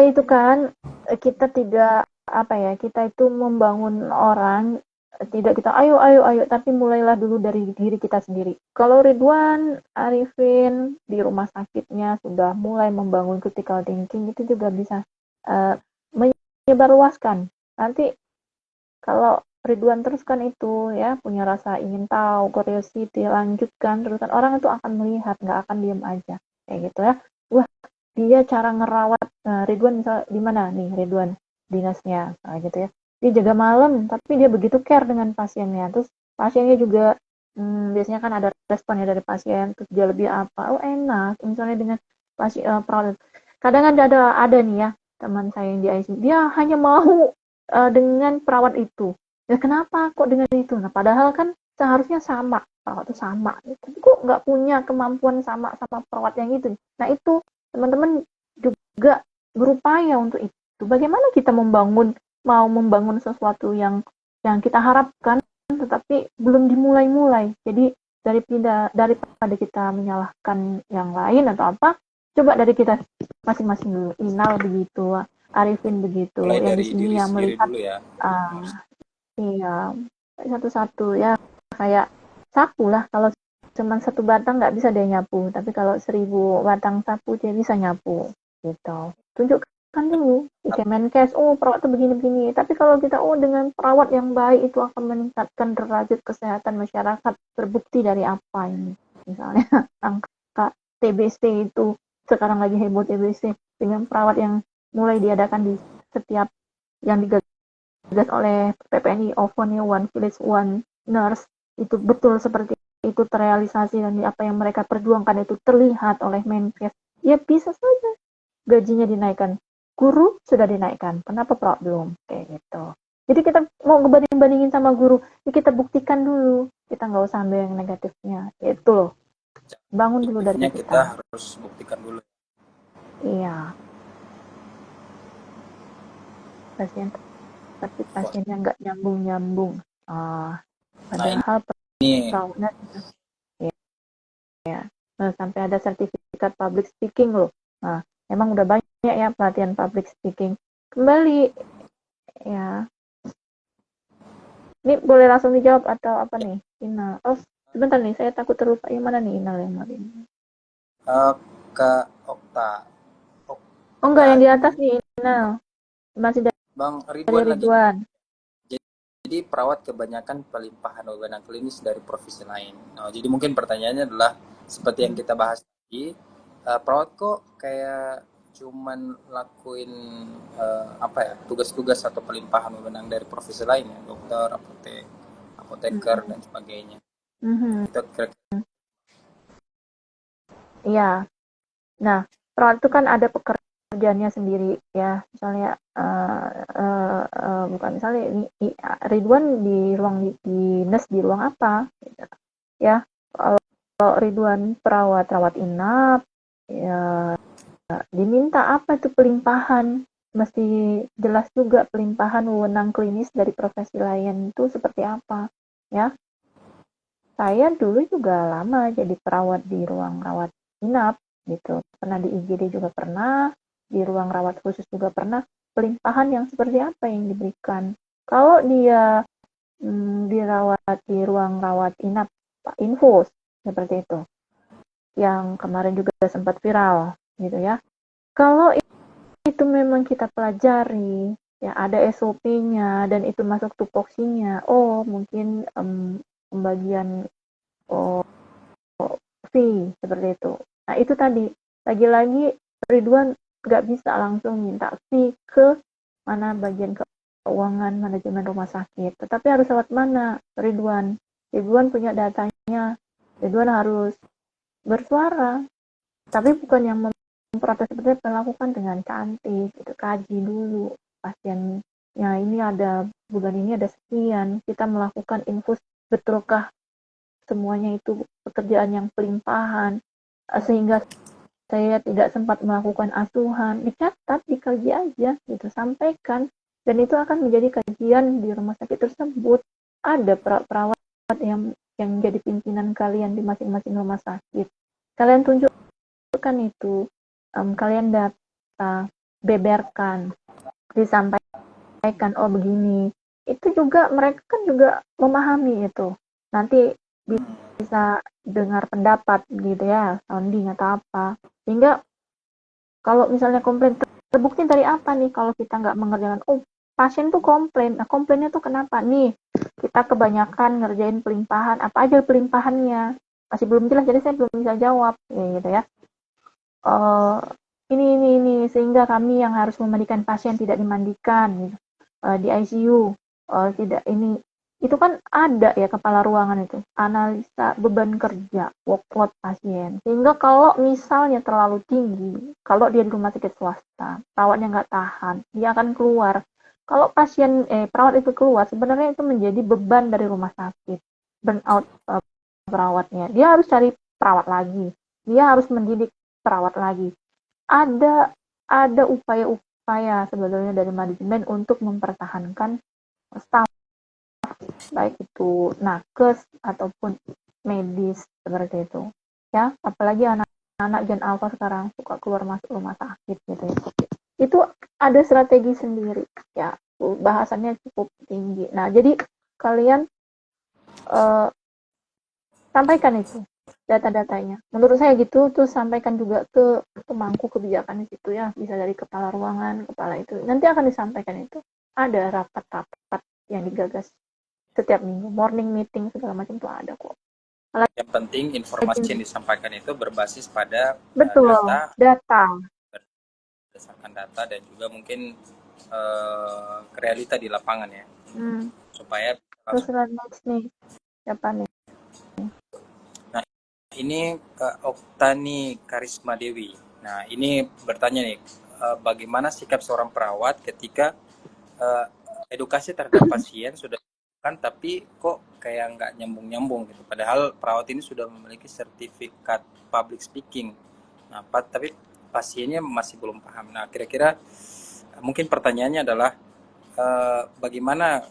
Itu kan kita tidak apa ya, kita itu membangun orang, tidak kita ayo ayo ayo, tapi mulailah dulu dari diri kita sendiri. Kalau Ridwan Arifin di rumah sakitnya sudah mulai membangun critical thinking, itu juga bisa menyebarluaskan. Nanti kalau Ridwan teruskan itu ya, punya rasa ingin tahu, curiosity, lanjutkan terus kan, orang itu akan melihat, nggak akan diem aja kayak gitu ya. Wah, dia cara ngerawat Ridwan misal di mana nih Ridwan dinasnya gitu ya, dia jaga malam tapi dia begitu care dengan pasiennya, terus pasiennya juga biasanya kan ada responnya dari pasien, terus dia lebih apa, oh enak misalnya dengan pasien perawat. Kadang ada nih ya teman saya yang di ICU, dia hanya mau dengan perawat itu. Ya kenapa kok dengan itu? Nah padahal kan seharusnya sama, perawat itu sama, tapi kok nggak punya kemampuan sama perawat yang itu. Nah itu teman-teman juga berupaya untuk itu. Bagaimana kita mau membangun sesuatu yang kita harapkan, tetapi belum dimulai-mulai. Jadi daripada kita menyalahkan yang lain atau apa, coba dari kita masing-masing dulu. Inal begitu, Arifin begitu, Mulai yang di dari sini diri yang sendiri melihat dulu ya. iya satu-satu ya, kayak sapu lah. Kalau cuma satu batang nggak bisa dia nyapu, tapi kalau 1000 batang sapu dia bisa nyapu gitu. Tunjukkan dulu di Kemenkes, perawat tuh begini-begini. Tapi kalau kita dengan perawat yang baik itu akan meningkatkan derajat kesehatan masyarakat. Terbukti dari apa ini? Misalnya angka TBC itu sekarang lagi heboh TBC dengan perawat yang mulai diadakan di setiap yang digagas oleh PPNI, Ovone One Village One Nurse, itu betul seperti itu terrealisasi dan apa yang mereka perjuangkan itu terlihat oleh Menkes. Ya bisa saja gajinya dinaikkan, guru sudah dinaikkan, kenapa perawat belum, kayak gitu. Jadi kita mau ngebanding-bandingin sama guru, ya kita buktikan dulu, kita nggak usah ambil yang negatifnya, itu loh, bangun dulu dari Intinya kita kita. harus buktikan dulu. Iya, pasien tapi pasiennya nggak nyambung-nyambung, padahal Ini perawatnya ya, sampai ada sertifikat public speaking loh. Nah, emang udah banyak ya pelatihan public speaking. Kembali ya. Ini boleh langsung dijawab atau apa nih? Inal. Oh, sebentar nih, saya takut terlupa. Yang mana nih Inal yang mana ini? Kak Okta. Oh enggak, yang di atas nih Inal. Masih dari Bang Ridwan lagi. Ridwan. Jadi perawat kebanyakan pelimpahan wewenang klinis dari profesi lain. Nah, jadi mungkin pertanyaannya adalah seperti yang kita bahas tadi, perawat kok kayak cuman lakuin tugas-tugas atau pelimpahan wewenang dari profesi lain ya, dokter, apoteker dan sebagainya. Itu Iya. Nah, perawat itu kan ada pekerjaannya sendiri ya. Misalnya bukan misalnya Ridwan di ruang dinas di ruang apa? Ya, kalau Ridwan rawat inap, ya diminta apa itu pelimpahan, mesti jelas juga pelimpahan wewenang klinis dari profesi lain itu seperti apa ya. Saya dulu juga lama jadi perawat di ruang rawat inap gitu, pernah di IGD juga pernah, di ruang rawat khusus juga pernah. Pelimpahan yang seperti apa yang diberikan kalau dia dirawat di ruang rawat inap, Pak Infus seperti itu yang kemarin juga sempat viral gitu ya. Kalau itu memang kita pelajari, ya ada SOP-nya dan itu masuk tupoksinya. Oh, mungkin pembagian fee seperti itu. Nah, itu tadi lagi-lagi Ridwan nggak bisa langsung minta fee ke mana bagian keuangan manajemen rumah sakit. Tetapi harus lewat mana Ridwan? Ridwan punya datanya. Ridwan harus bersuara. Tapi bukan yang memprotes seperti melakukan dengan cantik, itu kaji dulu pasiennya ini ada bulan ini ada sekian, kita melakukan infus, betulkah semuanya itu pekerjaan yang pelimpahan, sehingga saya tidak sempat melakukan asuhan, dicatat, dikaji aja, gitu, sampaikan, dan itu akan menjadi kajian di rumah sakit tersebut. Ada perawat yang jadi pimpinan kalian di masing-masing rumah sakit, kalian tunjukkan itu, kalian data, beberkan, disampaikan, oh begini, itu juga mereka kan juga memahami itu, nanti bisa dengar pendapat gitu ya, sounding atau apa, sehingga kalau misalnya komplain terbukti dari apa nih kalau kita nggak mengerjakan, oh pasien tuh komplain, nah komplainnya tuh kenapa nih, kita kebanyakan ngerjain pelimpahan, apa aja pelimpahannya, masih belum jelas, jadi saya belum bisa jawab ya gitu ya. Ini sehingga kami yang harus memandikan pasien tidak dimandikan gitu. Di ICU tidak ini, itu kan ada ya kepala ruangan itu analisa beban kerja workload pasien, sehingga kalau misalnya terlalu tinggi, kalau dia di rumah sakit swasta perawatnya nggak tahan, dia akan keluar. Kalau perawat itu keluar, sebenarnya itu menjadi beban dari rumah sakit, burnout perawatnya, dia harus cari perawat lagi, dia harus mendidik perawat lagi, ada upaya-upaya sebetulnya dari manajemen untuk mempertahankan staf, baik itu nakes ataupun medis seperti itu. Ya, apalagi anak-anak Gen Alpha sekarang suka keluar masuk rumah sakit gitu ya. Itu ada strategi sendiri ya, bahasannya cukup tinggi. Nah, jadi kalian sampaikan itu data-datanya. Menurut saya gitu, terus sampaikan juga ke pemangku kebijakan di situ ya, bisa dari kepala ruangan, kepala itu. Nanti akan disampaikan itu. Ada rapat-rapat yang digagas setiap minggu, morning meeting segala macam itu ada kok. Yang penting informasi yang disampaikan itu berbasis pada Betul, data. berdasarkan data dan juga mungkin realita di lapangan ya, supaya Terus next nih, siapa nih? Nah, ini Kak Oktani Karisma Dewi. Nah, ini bertanya nih, bagaimana sikap seorang perawat ketika edukasi terhadap pasien sudah kan, tapi kok kayak nggak nyambung-nyambung gitu. Padahal perawat ini sudah memiliki sertifikat public speaking. Nah, tapi pasiennya masih belum paham. Nah, kira-kira mungkin pertanyaannya adalah bagaimana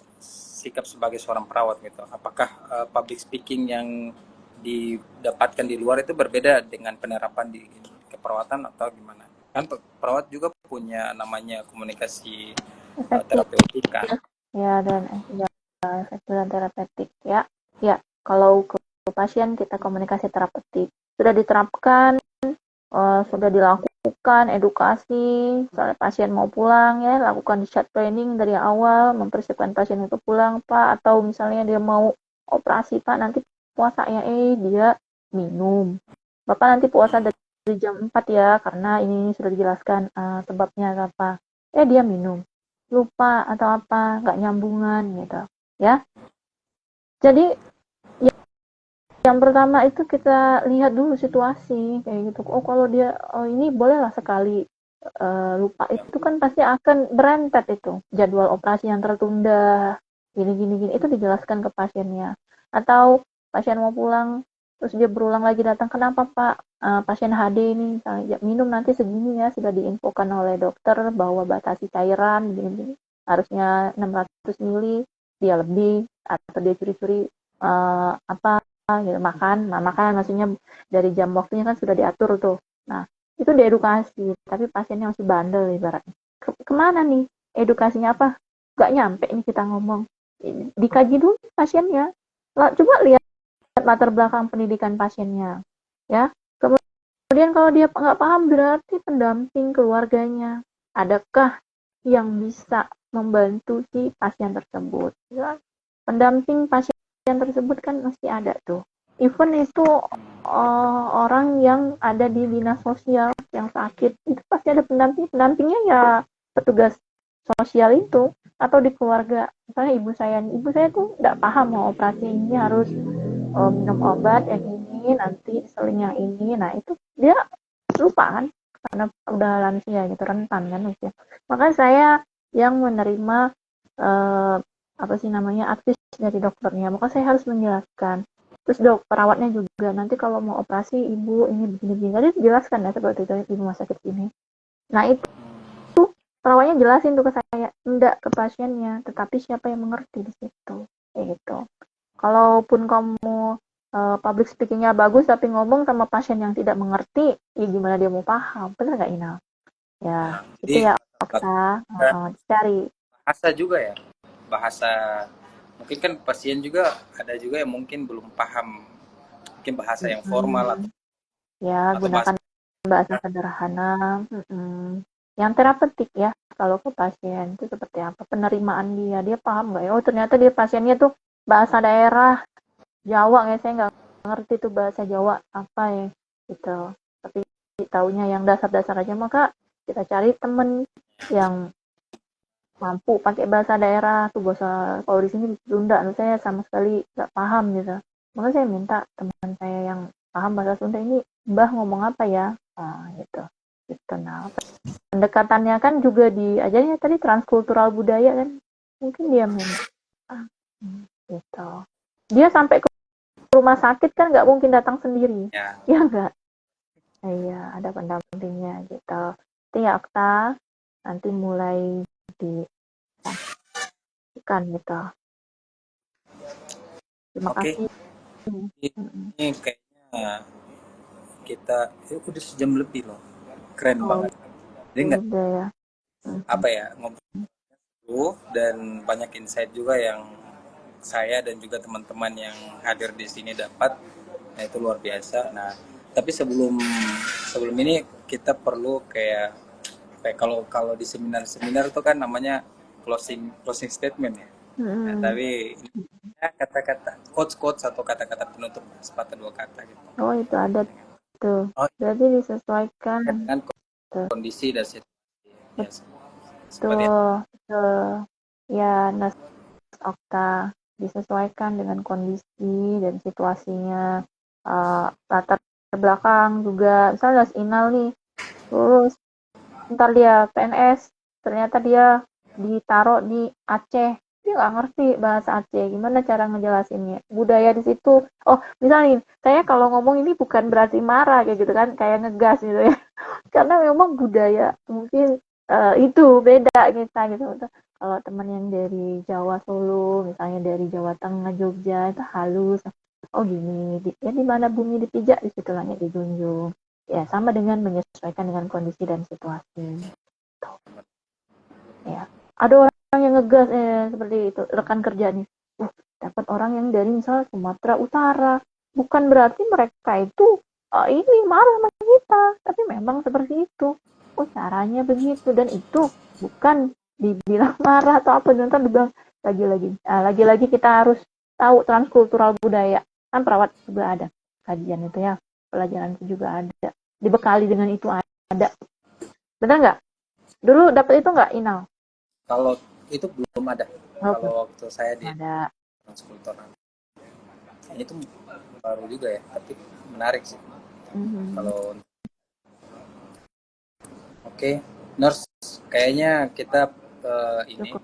sikap sebagai seorang perawat gitu? Apakah public speaking yang didapatkan di luar itu berbeda dengan penerapan di keperawatan atau gimana? Kan perawat juga punya namanya komunikasi terapeutik kan. Ya, dan efektif dan terapeutik ya. Ya, kalau ke pasien kita komunikasi terapeutik sudah diterapkan, sudah dilakukan edukasi, soal pasien mau pulang ya, lakukan chat training dari awal, mempersiapkan pasien untuk pulang Pak, atau misalnya dia mau operasi Pak, nanti puasa ya, dia minum. Bapak nanti puasa dari jam 4 ya, karena ini sudah dijelaskan sebabnya apa. Dia minum. Lupa atau apa, nggak nyambungan gitu. Ya. Jadi yang pertama itu kita lihat dulu situasi kayak gitu. Kalau dia ini bolehlah sekali lupa, itu kan pasti akan berentet itu jadwal operasi yang tertunda gini itu dijelaskan ke pasiennya. Atau pasien mau pulang terus dia berulang lagi datang, kenapa Pak, pasien HD ini misalnya minum nanti segini ya, sudah diinfokan oleh dokter bahwa batasi cairan gini harusnya 600 mili, dia lebih atau dia curi-curi apa gitu, makan maksudnya dari jam waktunya kan sudah diatur tuh. Nah, itu diedukasi, tapi pasiennya masih bandel ibaratnya. Kemana nih edukasinya, apa nggak nyampe nih kita ngomong, dikaji dulu pasiennya. Coba lihat latar belakang pendidikan pasiennya ya. Kemudian kalau dia nggak paham, berarti pendamping keluarganya adakah yang bisa membantu si pasien tersebut ya? Pendamping pasien tersebut kan mesti ada tuh. Even itu orang yang ada di dinas sosial yang sakit, itu pasti ada pendampingnya ya, petugas sosial itu, atau di keluarga. Misalnya ibu saya tuh nggak paham mau operasi ini harus minum obat yang ini, nanti seling yang ini. Nah itu dia lupa kan, karena udah lansia gitu, rentan kan usia. Makanya saya yang menerima apa sih namanya, advice dari dokternya, maka saya harus menjelaskan. Terus perawatnya juga, nanti kalau mau operasi ibu ini begini-begini, tadi dijelaskan ya seperti itu di rumah sakit ini. Nah itu perawatnya jelasin tuh ke saya, enggak ke pasiennya, tetapi siapa yang mengerti di situ, kayak gitu. Kalaupun kamu public speakingnya bagus tapi ngomong sama pasien yang tidak mengerti, ya gimana dia mau paham, benar nggak Inal? Ya, itu ya Okta, cari bahasa juga ya, bahasa mungkin kan pasien juga ada juga yang mungkin belum paham, mungkin bahasa yang formal atau gunakan bahasa sederhana, yang terapeutik ya. Kalau ke pasien itu seperti apa penerimaan dia paham nggak ya, ternyata dia pasiennya tuh bahasa daerah Jawa ya, saya nggak ngerti tuh bahasa Jawa apa ya gitu, tapi taunya yang dasar-dasar aja, maka kita cari temen yang mampu pakai bahasa daerah tuh, bahasa kalau di sini Sunda saya sama sekali nggak paham gitu, maka saya minta teman saya yang paham bahasa Sunda ini, Mbah ngomong apa ya, gitu. Nah pendekatannya kan juga diajarnya tadi transkultural budaya kan, mungkin dia minta gitu. Dia sampai ke rumah sakit kan nggak mungkin datang sendiri ya nggak, Iya, ada pendampingnya gitu. Itu ya Okta, nanti mulai dikan gitu. Terima Oke, kasih. Mm-mm. ini kayaknya kita udah sejam lebih loh. Keren Oh, banget. Jadi nggak udah ya. Mm-mm. apa ya, ngobrol dan banyak insight juga yang saya dan juga teman-teman yang hadir di sini dapat. Nah, itu luar biasa. Nah, tapi sebelum sebelum ini kita perlu kayak kalau kalau di seminar-seminar itu kan namanya closing closing statement ya. Nah, Mm-mm. tapi ya, kata-kata quotes-quotes atau kata-kata penutup sepatah dua kata gitu. Oh, itu ada tuh. Oh, Berarti disesuaikan. dengan Tuh. kondisi dan situasi ya, seperti Betul, betul. Ya, Nas Okta disesuaikan dengan kondisi dan situasinya. Latar belakang juga. Misalnya Nas Inal nih, lulus ntar dia PNS, ternyata dia ditaruh di Aceh, dia nggak ngerti bahasa Aceh, gimana cara ngejelasinnya, budaya di situ. Oh, misalnya saya kalau ngomong ini bukan berarti marah kayak gitu kan, kayak ngegas gitu ya, karena memang budaya mungkin itu beda kita gitu. Kalau teman yang dari Jawa Solo, misalnya dari Jawa Tengah Jogja, itu halus. Oh gini, ya di mana bumi dipijak, di situ langit dijunjung. Ya, sama dengan menyesuaikan dengan kondisi dan situasi. Ya, ada orang yang ngegas seperti itu, rekan kerja nih. Dapat orang yang dari misal Sumatera Utara. Bukan berarti mereka itu ini marah sama kita, tapi memang seperti itu. Oh, caranya begitu dan itu bukan dibilang marah atau apa, nanti dibilang lagi-lagi kita harus tahu transkultural budaya. Kan perawat juga ada kajian itu ya, pelajaran itu juga ada. Dibekali dengan itu ada. Benar nggak? Dulu dapat itu nggak, Inal? kalau itu belum ada. Oh, Kalau waktu saya di ada. transkultural itu baru juga ya, tapi menarik sih. Mhm. Kalau oke, nurse, kayaknya kita ini Cukup.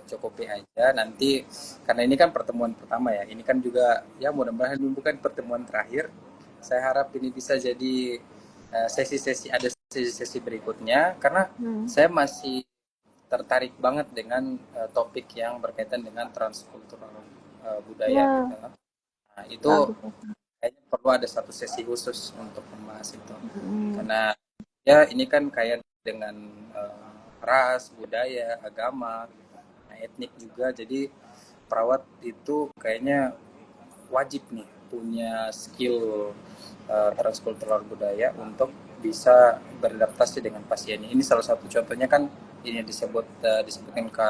cukupi aja nanti karena ini kan pertemuan pertama ya. Ini kan juga ya mudah-mudahan bukan pertemuan terakhir. Saya harap ini bisa jadi sesi-sesi ada sesi-sesi berikutnya karena Hmm. saya masih tertarik banget dengan topik yang berkaitan dengan transkultural budaya gitu. Ya, Nah, itu bagus. kayaknya perlu ada satu sesi khusus untuk membahas itu. Mhm. Karena ya ini kan kayak dengan ras, budaya, agama, etnik juga. Jadi perawat itu kayaknya wajib nih punya skill transkultural budaya untuk bisa beradaptasi dengan pasien. Ini salah satu contohnya kan ini disebutkan ke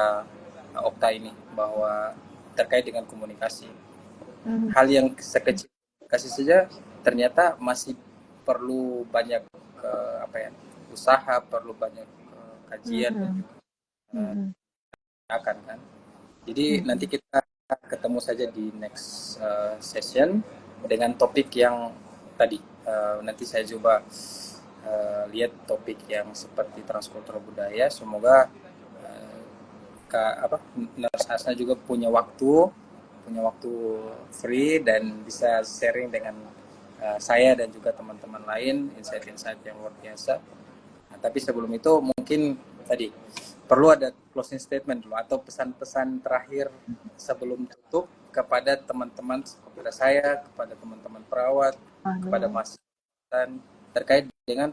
Okta ini bahwa terkait dengan komunikasi. Mhm. Hal yang sekecil komunikasi saja ternyata masih perlu banyak apa ya, usaha, perlu banyak kajian dan Mhm. juga Mhm. akan kan. Jadi nanti Mhm. kita ketemu saja di next session dengan topik yang tadi. Nanti saya coba lihat topik yang seperti transkultural budaya. Semoga uh, apa Nurse Hasna juga punya waktu free dan bisa sharing dengan saya dan juga teman-teman lain insight-insight yang luar biasa. Nah, tapi sebelum itu mungkin tadi perlu ada closing statement dulu atau pesan-pesan terakhir sebelum tutup kepada teman-teman, kepada saya, kepada teman-teman perawat, kepada Aduh. mahasiswa terkait dengan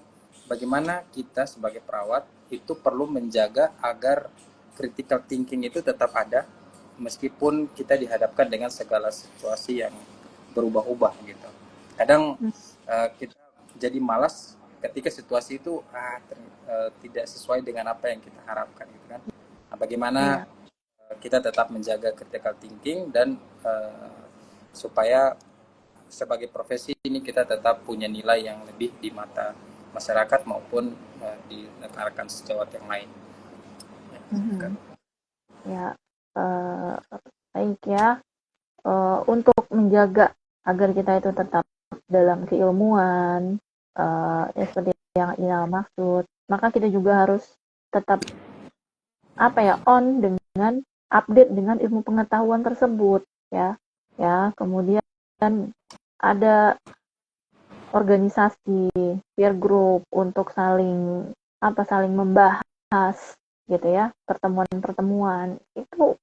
bagaimana kita sebagai perawat itu perlu menjaga agar critical thinking itu tetap ada meskipun kita dihadapkan dengan segala situasi yang berubah-ubah gitu. Kadang kita jadi malas ketika situasi itu tidak sesuai dengan apa yang kita harapkan gitu kan. Nah, bagaimana Iya. kita tetap menjaga critical thinking dan supaya sebagai profesi ini kita tetap punya nilai yang lebih di mata masyarakat maupun di rekan-rekan sejawat yang lain. Mhm. Ya, baik ya. Untuk menjaga agar kita itu tetap dalam keilmuan, ya seperti yang Inal maksud, maka kita juga harus tetap on dengan update dengan ilmu pengetahuan tersebut ya. Ya, kemudian ada organisasi, peer group untuk saling membahas gitu ya, pertemuan-pertemuan itu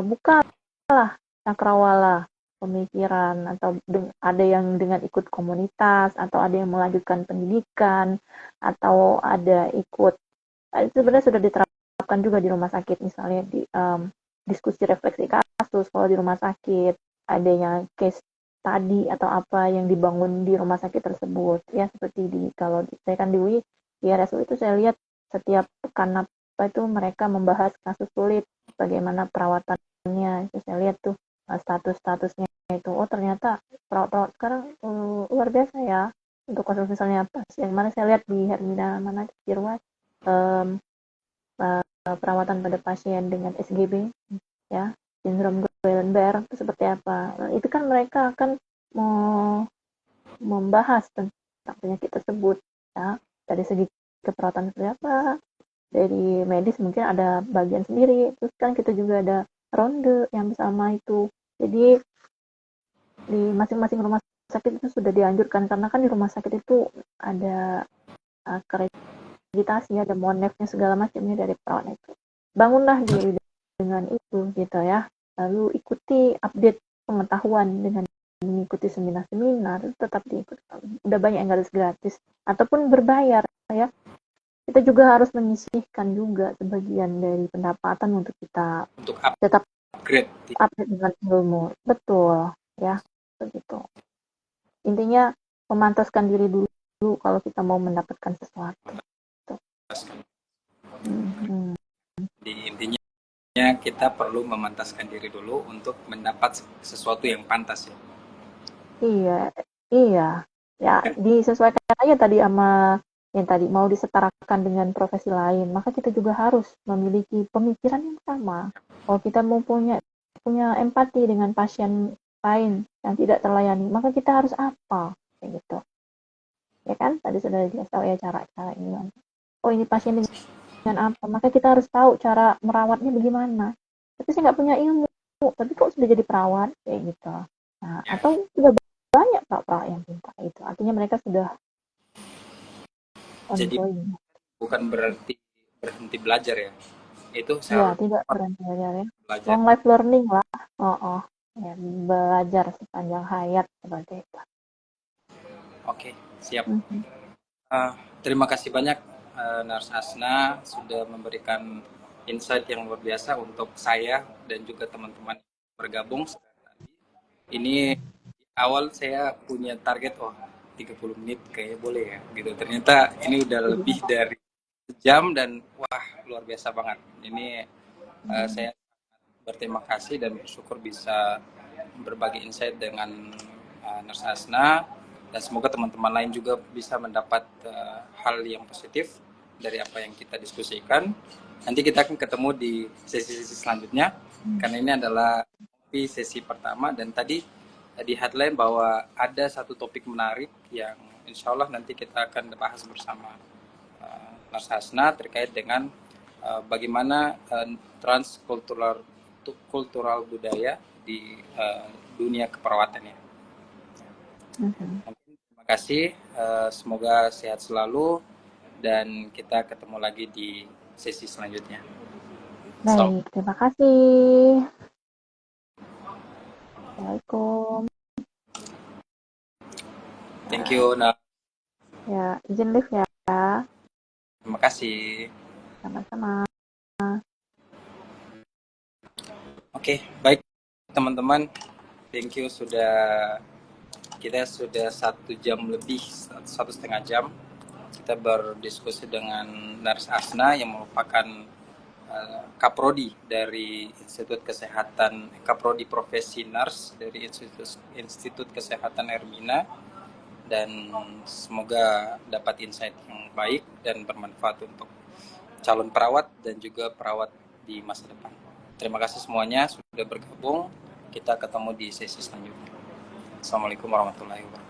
bukalah cakrawala pemikiran, atau ada yang dengan ikut komunitas, atau ada yang melanjutkan pendidikan, atau ada ikut itu sebenarnya sudah diterapkan juga di rumah sakit, misalnya di diskusi refleksi kasus kalau di rumah sakit, adanya case tadi atau apa yang dibangun di rumah sakit tersebut ya, seperti kalau saya kan di UI, di RSU itu saya lihat setiap pekan apa itu mereka membahas kasus sulit, bagaimana perawatannya, itu saya lihat tuh status-statusnya itu, oh ternyata perawat-perawat sekarang luar biasa ya, untuk kasus misalnya apa yang mana saya lihat di Hermina mana di Ruas, perawatan pada pasien dengan SGB ya, sindrom Guillain-Barré itu seperti apa. Nah, itu kan mereka akan membahas tentang penyakit tersebut ya, dari segi keperawatan seperti apa, dari medis mungkin ada bagian sendiri, terus kan kita juga ada ronde yang bersama itu. Jadi di masing-masing rumah sakit itu sudah dianjurkan, karena kan di rumah sakit itu ada akreditasi, ada monefnya segala macamnya dari perawat itu. Bangunlah diri dengan itu gitu ya, lalu ikuti update pengetahuan dengan mengikuti seminar-seminar, tetap diikuti. Udah banyak yang gratis ataupun berbayar ya. Kita juga harus menyisihkan juga sebagian dari pendapatan untuk kita untuk tetap upgrade. dengan ilmu. Betul ya, begitu. Intinya memantaskan diri dulu kalau kita mau mendapatkan sesuatu. Di intinya kita perlu memantaskan diri dulu untuk mendapat sesuatu yang pantas ya. Iya, ya disesuaikan aja tadi sama yang tadi, mau disetarakan dengan profesi lain, maka kita juga harus memiliki pemikiran yang sama. Kalau kita mau punya empati dengan pasien lain yang tidak terlayani, maka kita harus apa, kayak gitu. Ya kan, tadi sudah dikasih tahu ya cara ini. Oh ini pasien dengan apa, maka kita harus tahu cara merawatnya bagaimana. Tapi saya nggak punya ilmu, tapi kok sudah jadi perawat, kayak gitu. Nah, atau sudah banyak perawat yang pintar itu, artinya mereka sudah Jadi ongoing. bukan berarti berhenti belajar ya. Itu Ya, saya tidak berhenti belajar ya. belajar. Long life learning lah. Ya, belajar sepanjang hayat seperti itu. Oke, siap. Terima kasih banyak Nars Asna sudah memberikan insight yang luar biasa untuk saya dan juga teman-teman yang bergabung. Ini awal saya punya target 30 menit kayaknya boleh ya gitu. Ternyata ini udah lebih dari sejam dan wah luar biasa banget. Ini saya berterima kasih dan bersyukur bisa berbagi insight dengan Nurs Asna, dan semoga teman-teman lain juga bisa mendapat hal yang positif dari apa yang kita diskusikan. Nanti kita akan ketemu di sesi-sesi selanjutnya, karena ini adalah sesi pertama, dan tadi di headline bahwa ada satu topik menarik yang insya Allah nanti kita akan bahas bersama Mas Hasna terkait dengan bagaimana transkultural budaya di dunia keperawatannya. Terima kasih, semoga sehat selalu dan kita ketemu lagi di sesi selanjutnya. Baik, terima kasih. Assalamualaikum. Thank you. Nah, ya, izin live ya. Terima kasih. Sama-sama. Oke, baik teman-teman. Thank you kita sudah 1 jam lebih, 1,5 jam kita berdiskusi dengan Nars Asna yang merupakan Kaprodi dari Institut Kesehatan, Kaprodi Profesi Nars dari Institut Kesehatan Hermina, dan semoga dapat insight yang baik dan bermanfaat untuk calon perawat dan juga perawat di masa depan. Terima kasih semuanya sudah bergabung. Kita ketemu di sesi selanjutnya. Assalamualaikum warahmatullahi wabarakatuh.